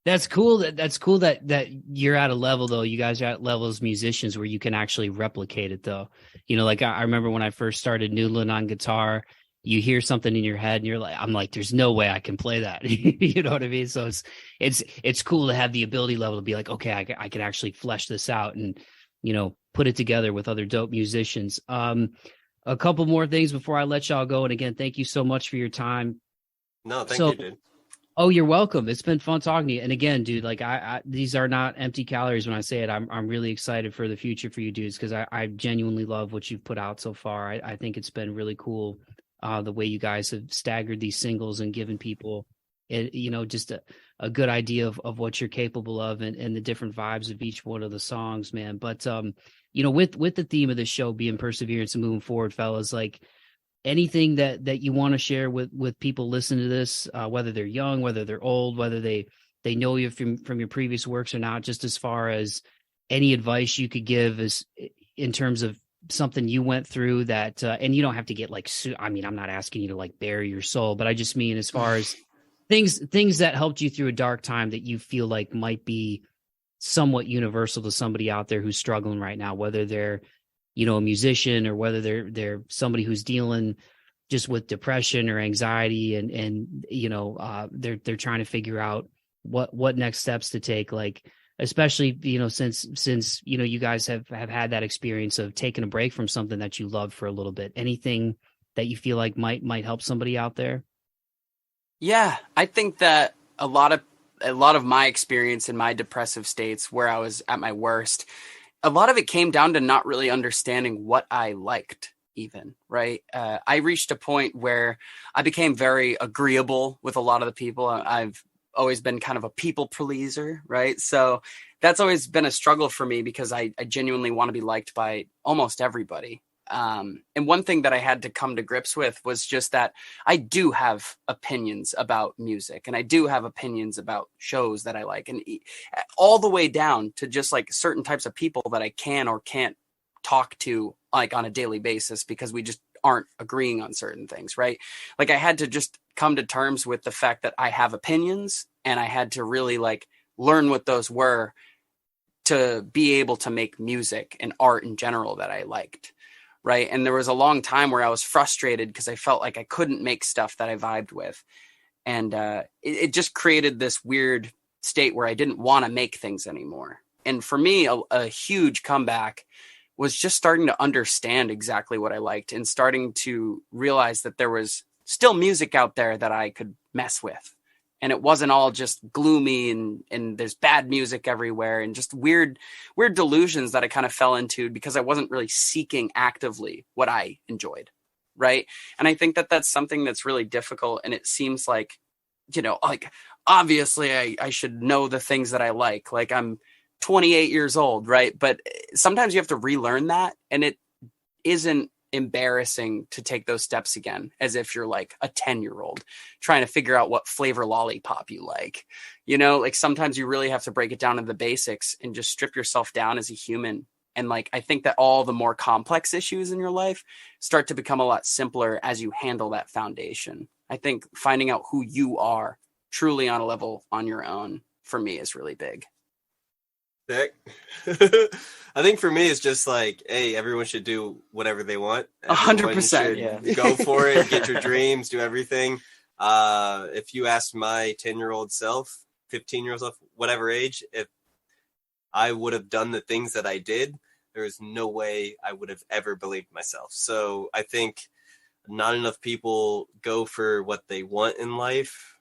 That's cool. That's cool that you're at a level, though. You guys are at level as musicians where you can actually replicate it, though. Like I remember when I first started noodling on guitar, you hear something in your head and you're like, I'm like, there's no way I can play that. You know what I mean? So it's cool to have the ability level to be like, okay, I can actually flesh this out and, put it together with other dope musicians. A couple more things before I let y'all go. And again, thank you so much for your time. No, thank you, dude. Oh, you're welcome. It's been fun talking to you. And again, dude, like I these are not empty calories when I say it. I'm really excited for the future for you dudes, because I genuinely love what you've put out so far. I think it's been really cool the way you guys have staggered these singles and given people just a good idea of what you're capable of and the different vibes of each one of the songs, man. But with the theme of the show being perseverance and moving forward, fellas, like anything that you want to share with people listening to this, whether they're young, whether they're old, whether they know you from your previous works or not, just as far as any advice you could give is in terms of something you went through that, and you don't have to get like, I'm not asking you to like bare your soul, but I just mean as far as things that helped you through a dark time that you feel like might be somewhat universal to somebody out there who's struggling right now, whether they're a musician or whether they're somebody who's dealing just with depression or anxiety and they're trying to figure out what next steps to take, like especially since you guys have had that experience of taking a break from something that you loved for a little bit. Anything that you feel like might help somebody out there? Yeah, I think that a lot of my experience in my depressive states where I was at my worst, a lot of it came down to not really understanding what I liked even, right? I reached a point where I became very agreeable with a lot of the people. I've always been kind of a people pleaser, right? So that's always been a struggle for me because I genuinely want to be liked by almost everybody. And one thing that I had to come to grips with was just that I do have opinions about music and I do have opinions about shows that I like, and all the way down to just like certain types of people that I can or can't talk to like on a daily basis because we just aren't agreeing on certain things, right? Like I had to just come to terms with the fact that I have opinions and I had to really like learn what those were to be able to make music and art in general that I liked. Right. And there was a long time where I was frustrated because I felt like I couldn't make stuff that I vibed with. And it just created this weird state where I didn't want to make things anymore. And for me, a huge comeback was just starting to understand exactly what I liked and starting to realize that there was still music out there that I could mess with. And it wasn't all just gloomy and there's bad music everywhere and just weird delusions that I kind of fell into because I wasn't really seeking actively what I enjoyed. Right. And I think that that's something that's really difficult. And it seems like, like obviously I should know the things that I like I'm 28 years old. Right. But sometimes you have to relearn that. And it isn't embarrassing to take those steps again, as if you're like a 10-year-old trying to figure out what flavor lollipop you like. Like sometimes you really have to break it down to the basics and just strip yourself down as a human. And like, I think that all the more complex issues in your life start to become a lot simpler as you handle that foundation. I think finding out who you are truly on a level on your own for me is really big. Sick. I think for me, it's just like, hey, everyone should do whatever they want. 100%. Yeah. Go for it. Get your dreams. Do everything. If you asked my 10-year-old self, 15-year-old self, whatever age, if I would have done the things that I did, there is no way I would have ever believed myself. So I think not enough people go for what they want in life.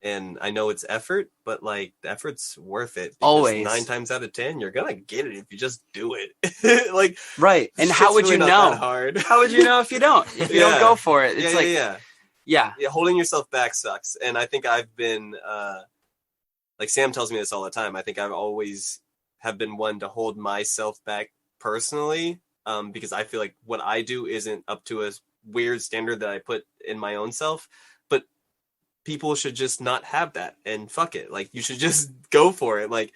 And I know it's effort, but like the effort's worth it. Always. 9 times out of 10, you're gonna get it if you just do it. Like, right. And how would really you not know? that hard. How would you know if you don't? If you don't go for it, it's yeah, holding yourself back sucks. And I think I've been, like Sam tells me this all the time. I think I've always have been one to hold myself back personally, because I feel like what I do isn't up to a weird standard that I put in my own self. But people should just not have that, and fuck it. Like, you should just go for it. Like,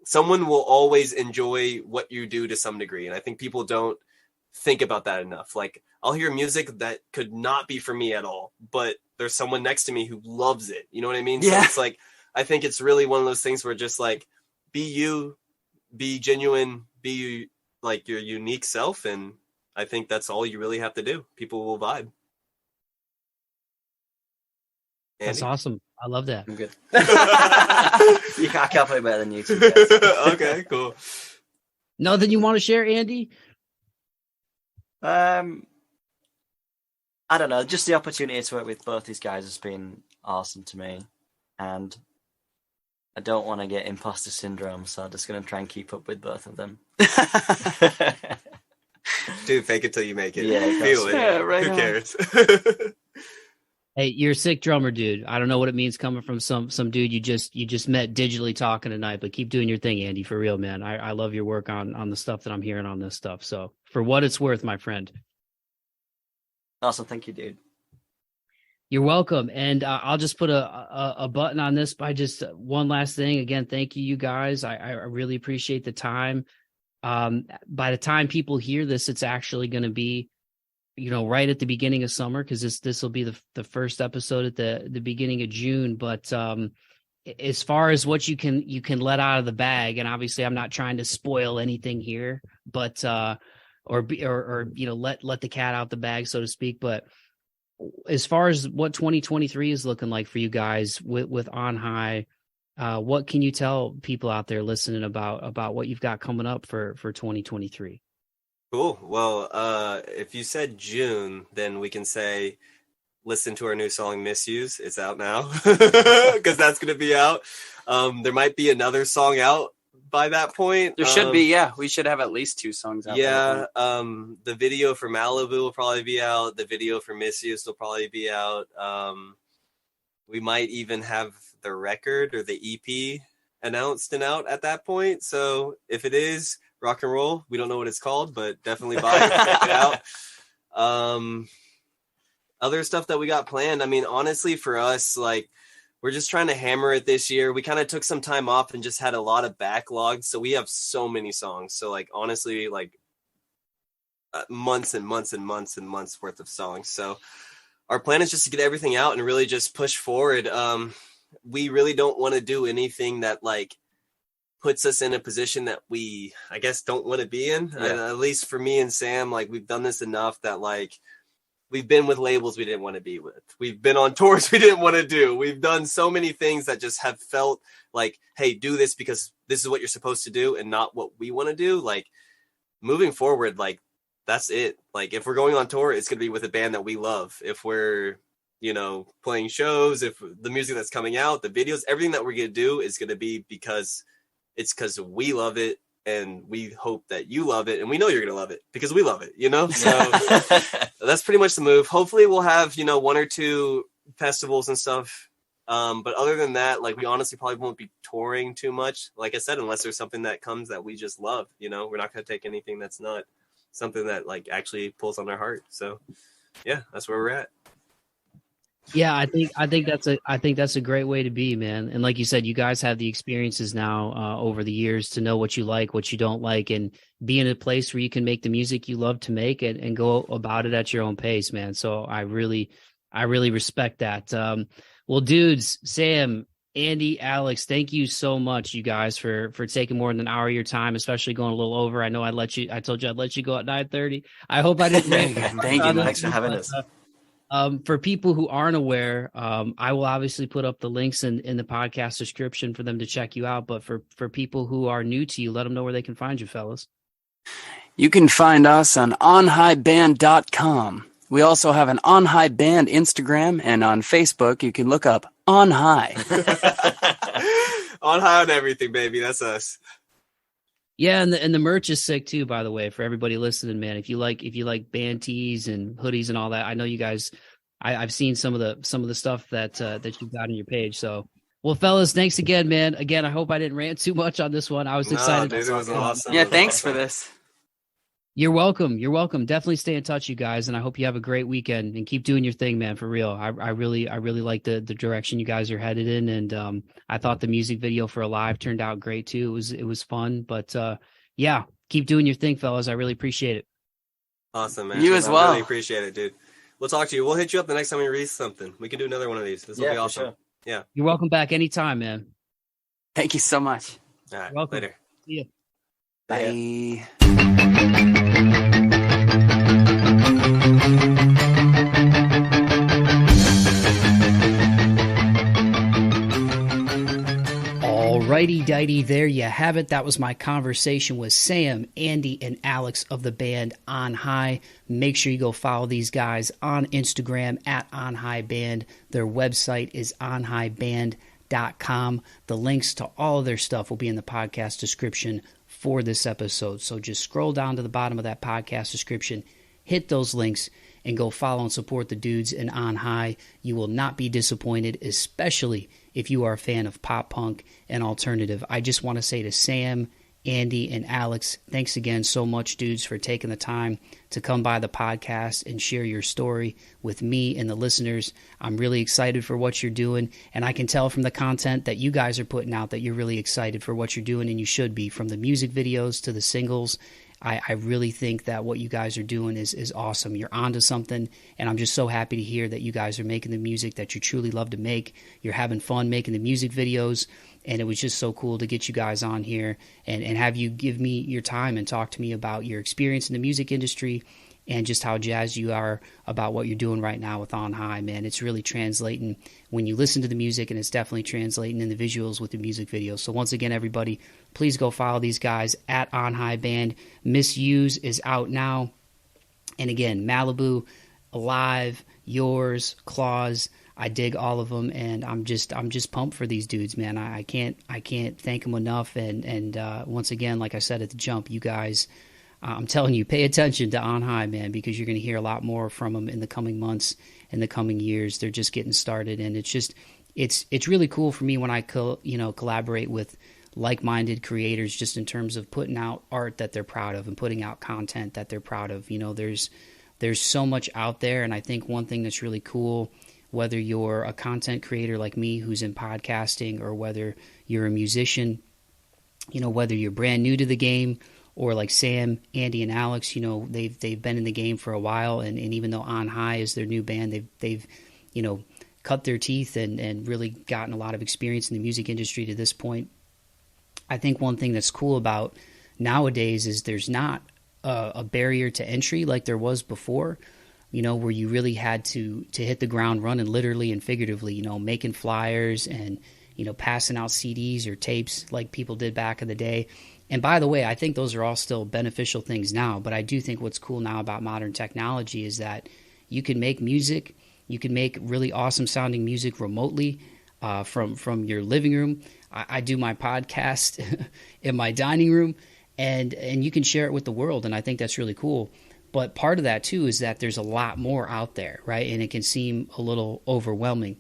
someone will always enjoy what you do to some degree. And I think people don't think about that enough. Like, I'll hear music that could not be for me at all, but there's someone next to me who loves it. You know what I mean? Yeah. So it's like, I think it's really one of those things where just like, be you, be genuine, be like your unique self. And I think that's all you really have to do. People will vibe. That's Andy? awesome. I love that. I'm good. I can't play better than you two guys. Okay, cool. Nothing you want to share, Andy? I don't know. Just the opportunity to work with both these guys has been awesome to me, and I don't want to get imposter syndrome, so I'm just going to try and keep up with both of them. Dude, fake it till you make it. Yeah, feel it. Yeah, right Who on. cares? Hey, you're a sick drummer, dude. I don't know what it means coming from some dude you just met digitally talking tonight, but keep doing your thing, Andy, for real, man. I love your work on the stuff that I'm hearing on this stuff. So for what it's worth, my friend. Awesome. Thank you, dude. You're welcome. And I'll just put a button on this by just one last thing. Again, thank you guys. I really appreciate the time. By the time people hear this, it's actually going to be, right at the beginning of summer, because this will be the first episode at the beginning of June. But as far as what you can let out of the bag, and obviously I'm not trying to spoil anything here, but or let the cat out the bag, so to speak. But as far as what 2023 is looking like for you guys with On High, what can you tell people out there listening about what you've got coming up for 2023? Cool. Well, if you said June, then we can say listen to our new song Misuse. It's out now because that's going to be out. There might be another song out by that point. There should be, yeah. We should have at least 2 songs out. Yeah. The video for Malibu will probably be out. The video for Misuse will probably be out. We might even have the record or the EP announced and out at that point. So if it is, rock and roll. We don't know what it's called, but definitely buy it, check it out. Other stuff that we got planned. I mean, honestly, for us, like, we're just trying to hammer it this year. We kind of took some time off and just had a lot of backlogs. So we have so many songs. So like, honestly, like months and months and months and months worth of songs. So our plan is just to get everything out and really just push forward. We really don't want to do anything that like puts us in a position that we, I guess, don't want to be in. Yeah. At least for me and Sam, like, we've done this enough that like we've been with labels we didn't want to be with. We've been on tours we didn't want to do. We've done so many things that just have felt like, hey, do this because this is what you're supposed to do and not what we want to do. Like, moving forward, like, that's it. Like, if we're going on tour, it's going to be with a band that we love. If we're, playing shows, if the music that's coming out, the videos, everything that we're going to do is going to be because we love it, and we hope that you love it, and we know you're going to love it because we love it, So that's pretty much the move. Hopefully we'll have, 1 or 2 festivals and stuff. But other than that, like, we honestly probably won't be touring too much. Like I said, unless there's something that comes that we just love, we're not going to take anything that's not something that like actually pulls on our heart. So yeah, that's where we're at. Yeah, I think that's a great way to be, man. And like you said, you guys have the experiences now over the years to know what you like, what you don't like, and be in a place where you can make the music you love to make and go about it at your own pace, man. So I really respect that. Well, dudes, Sam, Andy, Alex, thank you so much, you guys, for taking more than an hour of your time, especially going a little over. I know I told you I'd let you go at 9:30. I hope I didn't. Thank you. Thanks for having us. For people who aren't aware, I will obviously put up the links in the podcast description for them to check you out. But for people who are new to you, let them know where they can find you, fellas. You can find us on onhighband.com. We also have an On High Band Instagram, and on Facebook, you can look up On high. On high on everything, baby. That's us. Yeah, and the merch is sick too, by the way, for everybody listening, man. If you like band tees and hoodies and all that, I know you guys. I've seen some of the stuff that you've got on your page. So, well, fellas, thanks again, man. Again, I hope I didn't rant too much on this one. I was excited. Dude, it was awesome. Yeah, thanks for this. You're welcome. You're welcome. Definitely stay in touch, you guys, and I hope you have a great weekend and keep doing your thing, man. For real, I really like the direction you guys are headed in, and I thought the music video for Alive turned out great too. It was fun, but yeah, keep doing your thing, fellas. I really appreciate it. Awesome, man. You as well. I really appreciate it, dude. We'll talk to you. We'll hit you up the next time we release something. We can do another one of these. This will be awesome. Sure. Yeah. You're welcome back anytime, man. Thank you so much. All right. Welcome. Later. See ya. Bye. Alrighty dighty, there you have it. That was my conversation with Sam, Andy, and Alex of the band On High. Make sure you go follow these guys on Instagram at On High Band. Their website is onhighband.com. The links to all of their stuff will be in the podcast description for this episode. So just scroll down to the bottom of that podcast description, hit those links, and go follow and support the dudes in On High. You will not be disappointed, especially if you are a fan of pop punk and alternative. I just want to say to Sam, Andy, and Alex, thanks again so much, dudes, for taking the time to come by the podcast and share your story with me and the listeners. I'm really excited for what you're doing, and I can tell from the content that you guys are putting out that you're really excited for what you're doing, and you should be, from the music videos to the singles. I really think that what you guys are doing is awesome. You're onto something, and I'm just so happy to hear that you guys are making the music that you truly love to make. You're having fun making the music videos, and it was just so cool to get you guys on here and have you give me your time and talk to me about your experience in the music industry and just how jazzed you are about what you're doing right now with On High, man. It's really translating when you listen to the music, and it's definitely translating in the visuals with the music videos. So once again, everybody, please go follow these guys at On High Band. Misuse is out now. And again, Malibu, Alive, Yours, Claws, I dig all of them, and I'm just pumped for these dudes, man. I can't thank them enough. And once again, like I said at the jump, you guys, I'm telling you, pay attention to On High, man, because you're going to hear a lot more from them in the coming months, in the coming years. They're just getting started, and it's really cool for me when I collaborate with like-minded creators, just in terms of putting out art that they're proud of and putting out content that they're proud of. You know, there's so much out there, and I think one thing that's really cool, whether you're a content creator like me who's in podcasting, or whether you're a musician, you know, whether you're brand new to the game, or like Sam, Andy, and Alex, you know, they've been in the game for a while, and even though On High is their new band, they've you know, cut their teeth and really gotten a lot of experience in the music industry to this point. I think one thing that's cool about nowadays is there's not a barrier to entry like there was before, you know, where you really had to hit the ground running, literally and figuratively, you know, making flyers and, you know, passing out CDs or tapes like people did back in the day. And by the way, I think those are all still beneficial things now, but I do think what's cool now about modern technology is that you can make music, you can make really awesome sounding music remotely from your living room. I do my podcast in my dining room, and you can share it with the world, and I think that's really cool. But part of that too is that there's a lot more out there, right? And it can seem a little overwhelming.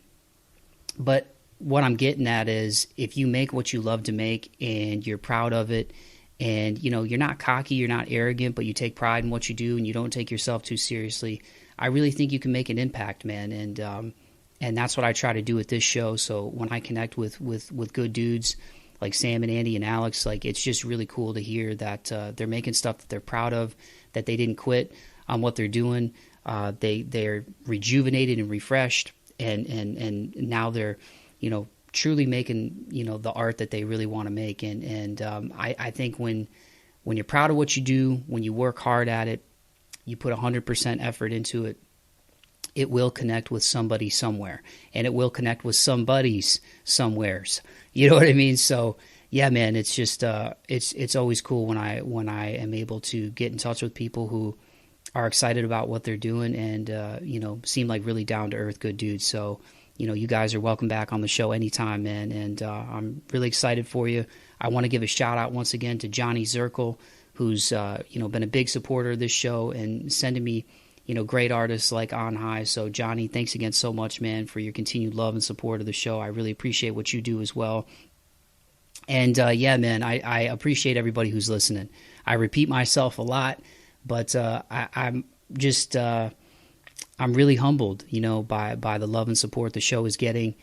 But what I'm getting at is, if you make what you love to make and you're proud of it, and you know, you're not cocky, you're not arrogant, but you take pride in what you do and you don't take yourself too seriously, I really think you can make an impact, man. And that's what I try to do with this show. So when I connect with good dudes like Sam and Andy and Alex, like, it's just really cool to hear that they're making stuff that they're proud of, that they didn't quit on what they're doing. They're rejuvenated and refreshed, and now they're, you know, truly making, you know, the art that they really want to make. And I think when you're proud of what you do, when you work hard at it, you put 100% effort into it, it will connect with somebody somewhere, and it will connect with somebody's somewheres. You know what I mean? So yeah, man, it's just it's always cool when I am able to get in touch with people who are excited about what they're doing and you know, seem like really down to earth good dudes. So you guys are welcome back on the show anytime, man. And I'm really excited for you. I want to give a shout out once again to Johnny Zirkle, who's been a big supporter of this show and sending me great artists like On High. So Johnny, thanks again so much, man, for your continued love and support of the show. I really appreciate what you do as well. And yeah, man, I appreciate everybody who's listening. I repeat myself a lot, but I'm really humbled, by the love and support the show is getting.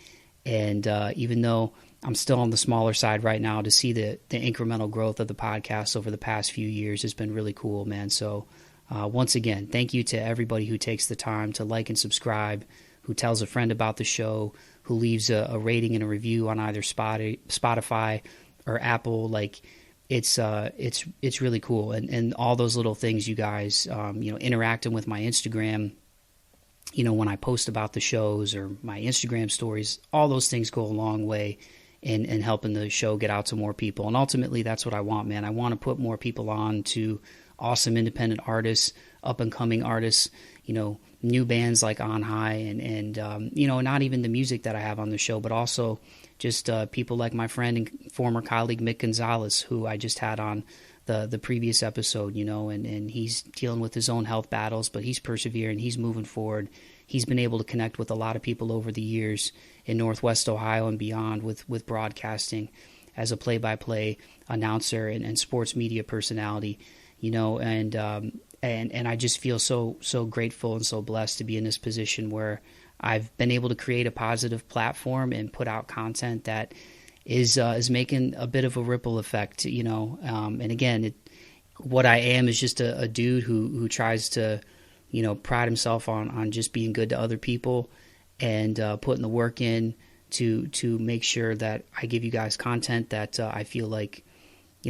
And even though I'm still on the smaller side right now, to see the incremental growth of the podcast over the past few years has been really cool, man. So once again, thank you to everybody who takes the time to like and subscribe, who tells a friend about the show, who leaves a rating and a review on either Spotify or Apple. Like, it's really cool. And all those little things, you guys, interacting with my Instagram, when I post about the shows or my Instagram stories, all those things go a long way in helping the show get out to more people. And ultimately, that's what I want, man. I want to put more people on to awesome independent artists, up-and-coming artists, new bands like On High, and not even the music that I have on the show, but also just people like my friend and former colleague Mick Gonzalez, who I just had on the previous episode, and he's dealing with his own health battles, but he's persevering, he's moving forward. He's been able to connect with a lot of people over the years in Northwest Ohio and beyond with broadcasting as a play-by-play announcer and sports media personality, and I just feel so grateful and so blessed to be in this position where I've been able to create a positive platform and put out content that is making a bit of a ripple effect, and again, what I am is just a dude who tries to, pride himself on just being good to other people and putting the work in to make sure that I give you guys content that I feel like,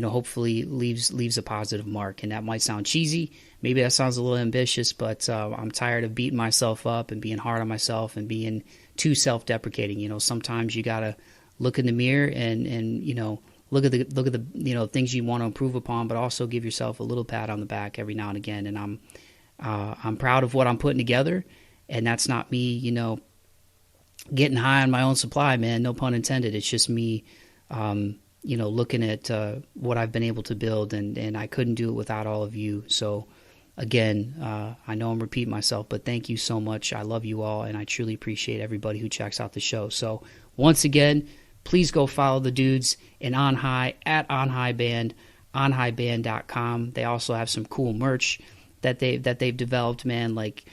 hopefully leaves a positive mark. And that might sound cheesy. Maybe that sounds a little ambitious, but I'm tired of beating myself up and being hard on myself and being too self-deprecating. Sometimes you got to look in the mirror and look at the things you want to improve upon, but also give yourself a little pat on the back every now and again. And I'm proud of what I'm putting together, and that's not me, getting high on my own supply, man. No pun intended. It's just me, looking at what I've been able to build, and I couldn't do it without all of you. So again, I know I'm repeating myself, but thank you so much. I love you all, and I truly appreciate everybody who checks out the show. So once again, please go follow the dudes in On High at On High Band, onhighband.com. They also have some cool merch that they've developed, man. Like,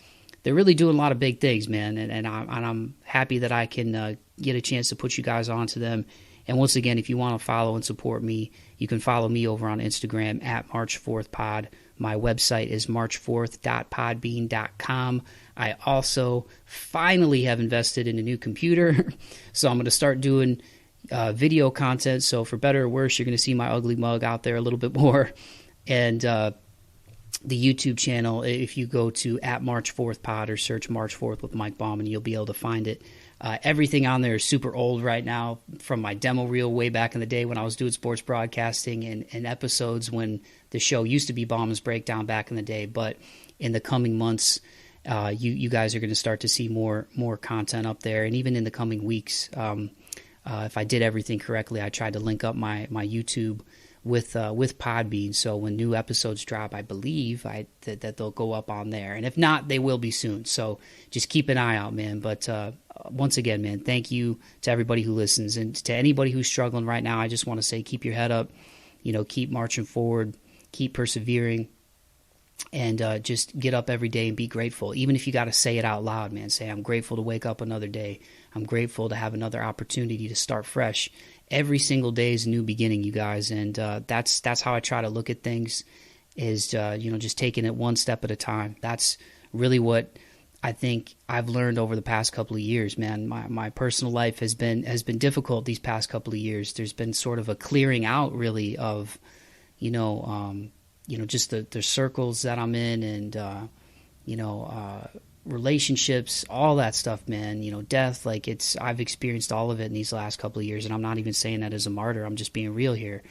they're really doing a lot of big things, man. And I'm happy that I can get a chance to put you guys on to them. And once again, if you want to follow and support me, you can follow me over on Instagram at March4thPod. My website is march4th.podbean.com. I also finally have invested in a new computer, so I'm going to start doing video content. So for better or worse, you're going to see my ugly mug out there a little bit more. And the YouTube channel, if you go to at March4thPod or search March 4th with Mike Bauman, you'll be able to find it. Everything on there is super old right now, from my demo reel way back in the day when I was doing sports broadcasting and episodes when the show used to be Bauman's Breakdown back in the day. But in the coming months, you guys are going to start to see more content up there. And even in the coming weeks, if I did everything correctly, I tried to link up my YouTube with Podbean. So when new episodes drop, I believe that they'll go up on there. And if not, they will be soon. So just keep an eye out, man. But once again, man, thank you to everybody who listens. And to anybody who's struggling right now, I just want to say, keep your head up, keep marching forward, keep persevering, and just get up every day and be grateful. Even if you got to say it out loud, man, say, I'm grateful to wake up another day. I'm grateful to have another opportunity to start fresh. Every single day is a new beginning, you guys. And that's how I try to look at things, is, just taking it one step at a time. That's really what I think I've learned over the past couple of years, man. My personal life has been difficult these past couple of years. There's been sort of a clearing out, really, of, just the circles that I'm in, and relationships, all that stuff, man. Death, like, I've experienced all of it in these last couple of years, and I'm not even saying that as a martyr. I'm just being real here.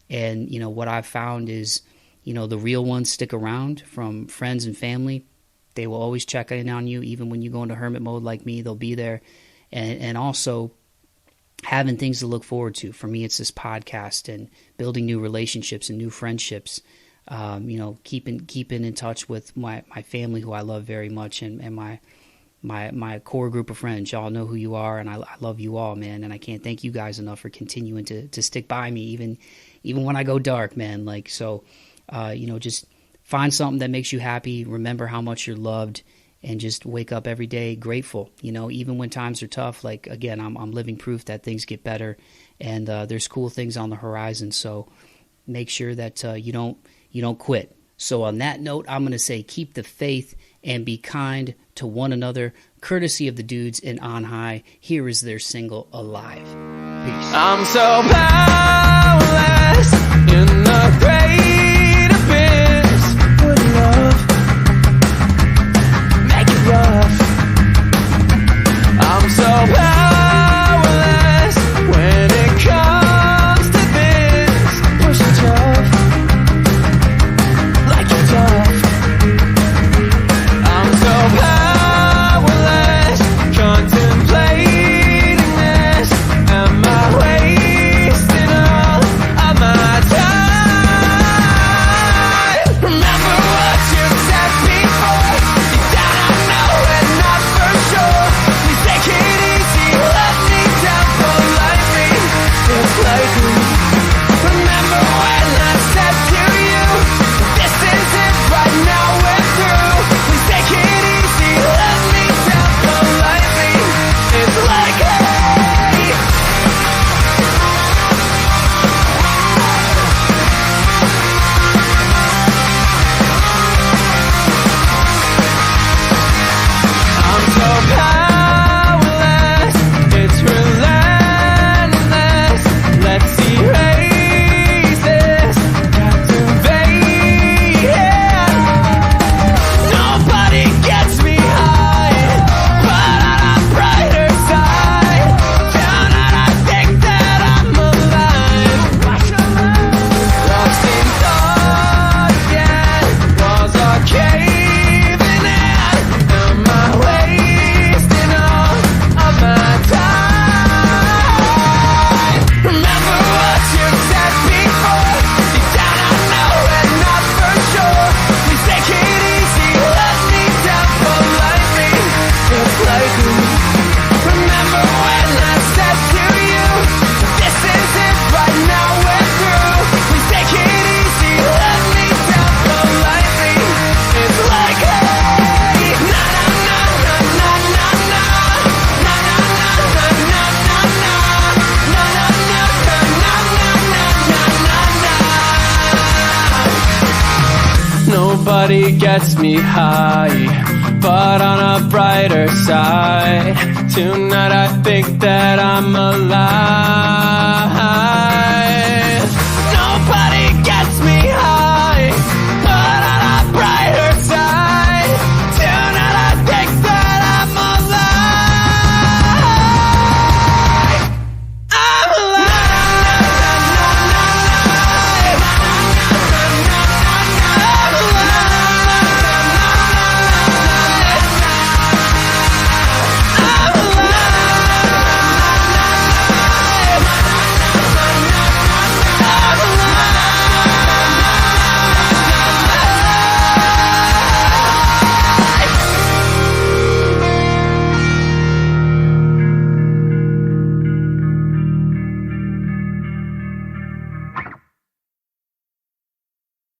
And what I've found is, the real ones stick around, from friends and family. They will always check in on you, even when you go into hermit mode like me. They'll be there. and also having things to look forward to. For me, it's this podcast and building new relationships and new friendships. Keeping in touch with my family, who I love very much, and my core group of friends. Y'all know who you are, and I love you all, man. And I can't thank you guys enough for continuing to stick by me, even when I go dark, man. Like, so, just find something that makes you happy. Remember how much you're loved, and just wake up every day grateful. Even when times are tough. Like, again, I'm living proof that things get better, and there's cool things on the horizon. So make sure that you don't quit. So on that note, I'm going to say keep the faith and be kind to one another, courtesy of the dudes in On High. Here is their single, Alive. Peace. I'm so powerless in the great abyss. Would love make it rough? I'm so powerless when it comes to this. Push it tough, like you're tough. I'm so powerless, contemplating this. Am I wasting all of my time? Remember what you said before. You don't know it, not for sure. Please take it easy, let me down politely. It's likely. Remember when I said to you, this is it, right now we're through. Please take it easy, let me down politely. It's likely. I'm so powerless, it's relentless. Let's erase this, captivate, yeah. Nobody gets me high, but on a brighter side. Tonight I think that I'm alive. Lost in thought again, walls are caving in. Am I wasting all of my time? Remember what you said before. You don't know it, not for sure. Please take it easy, let me down politely. It's likely. Remember when I said to you, this is it, right now we're through. Please take it easy, let me down politely. It's likely. Na na na na na na na. Na na na na na na na. Na na na na na na na na. Nobody gets me high, but on a brighter side. Tonight I think that I'm alive.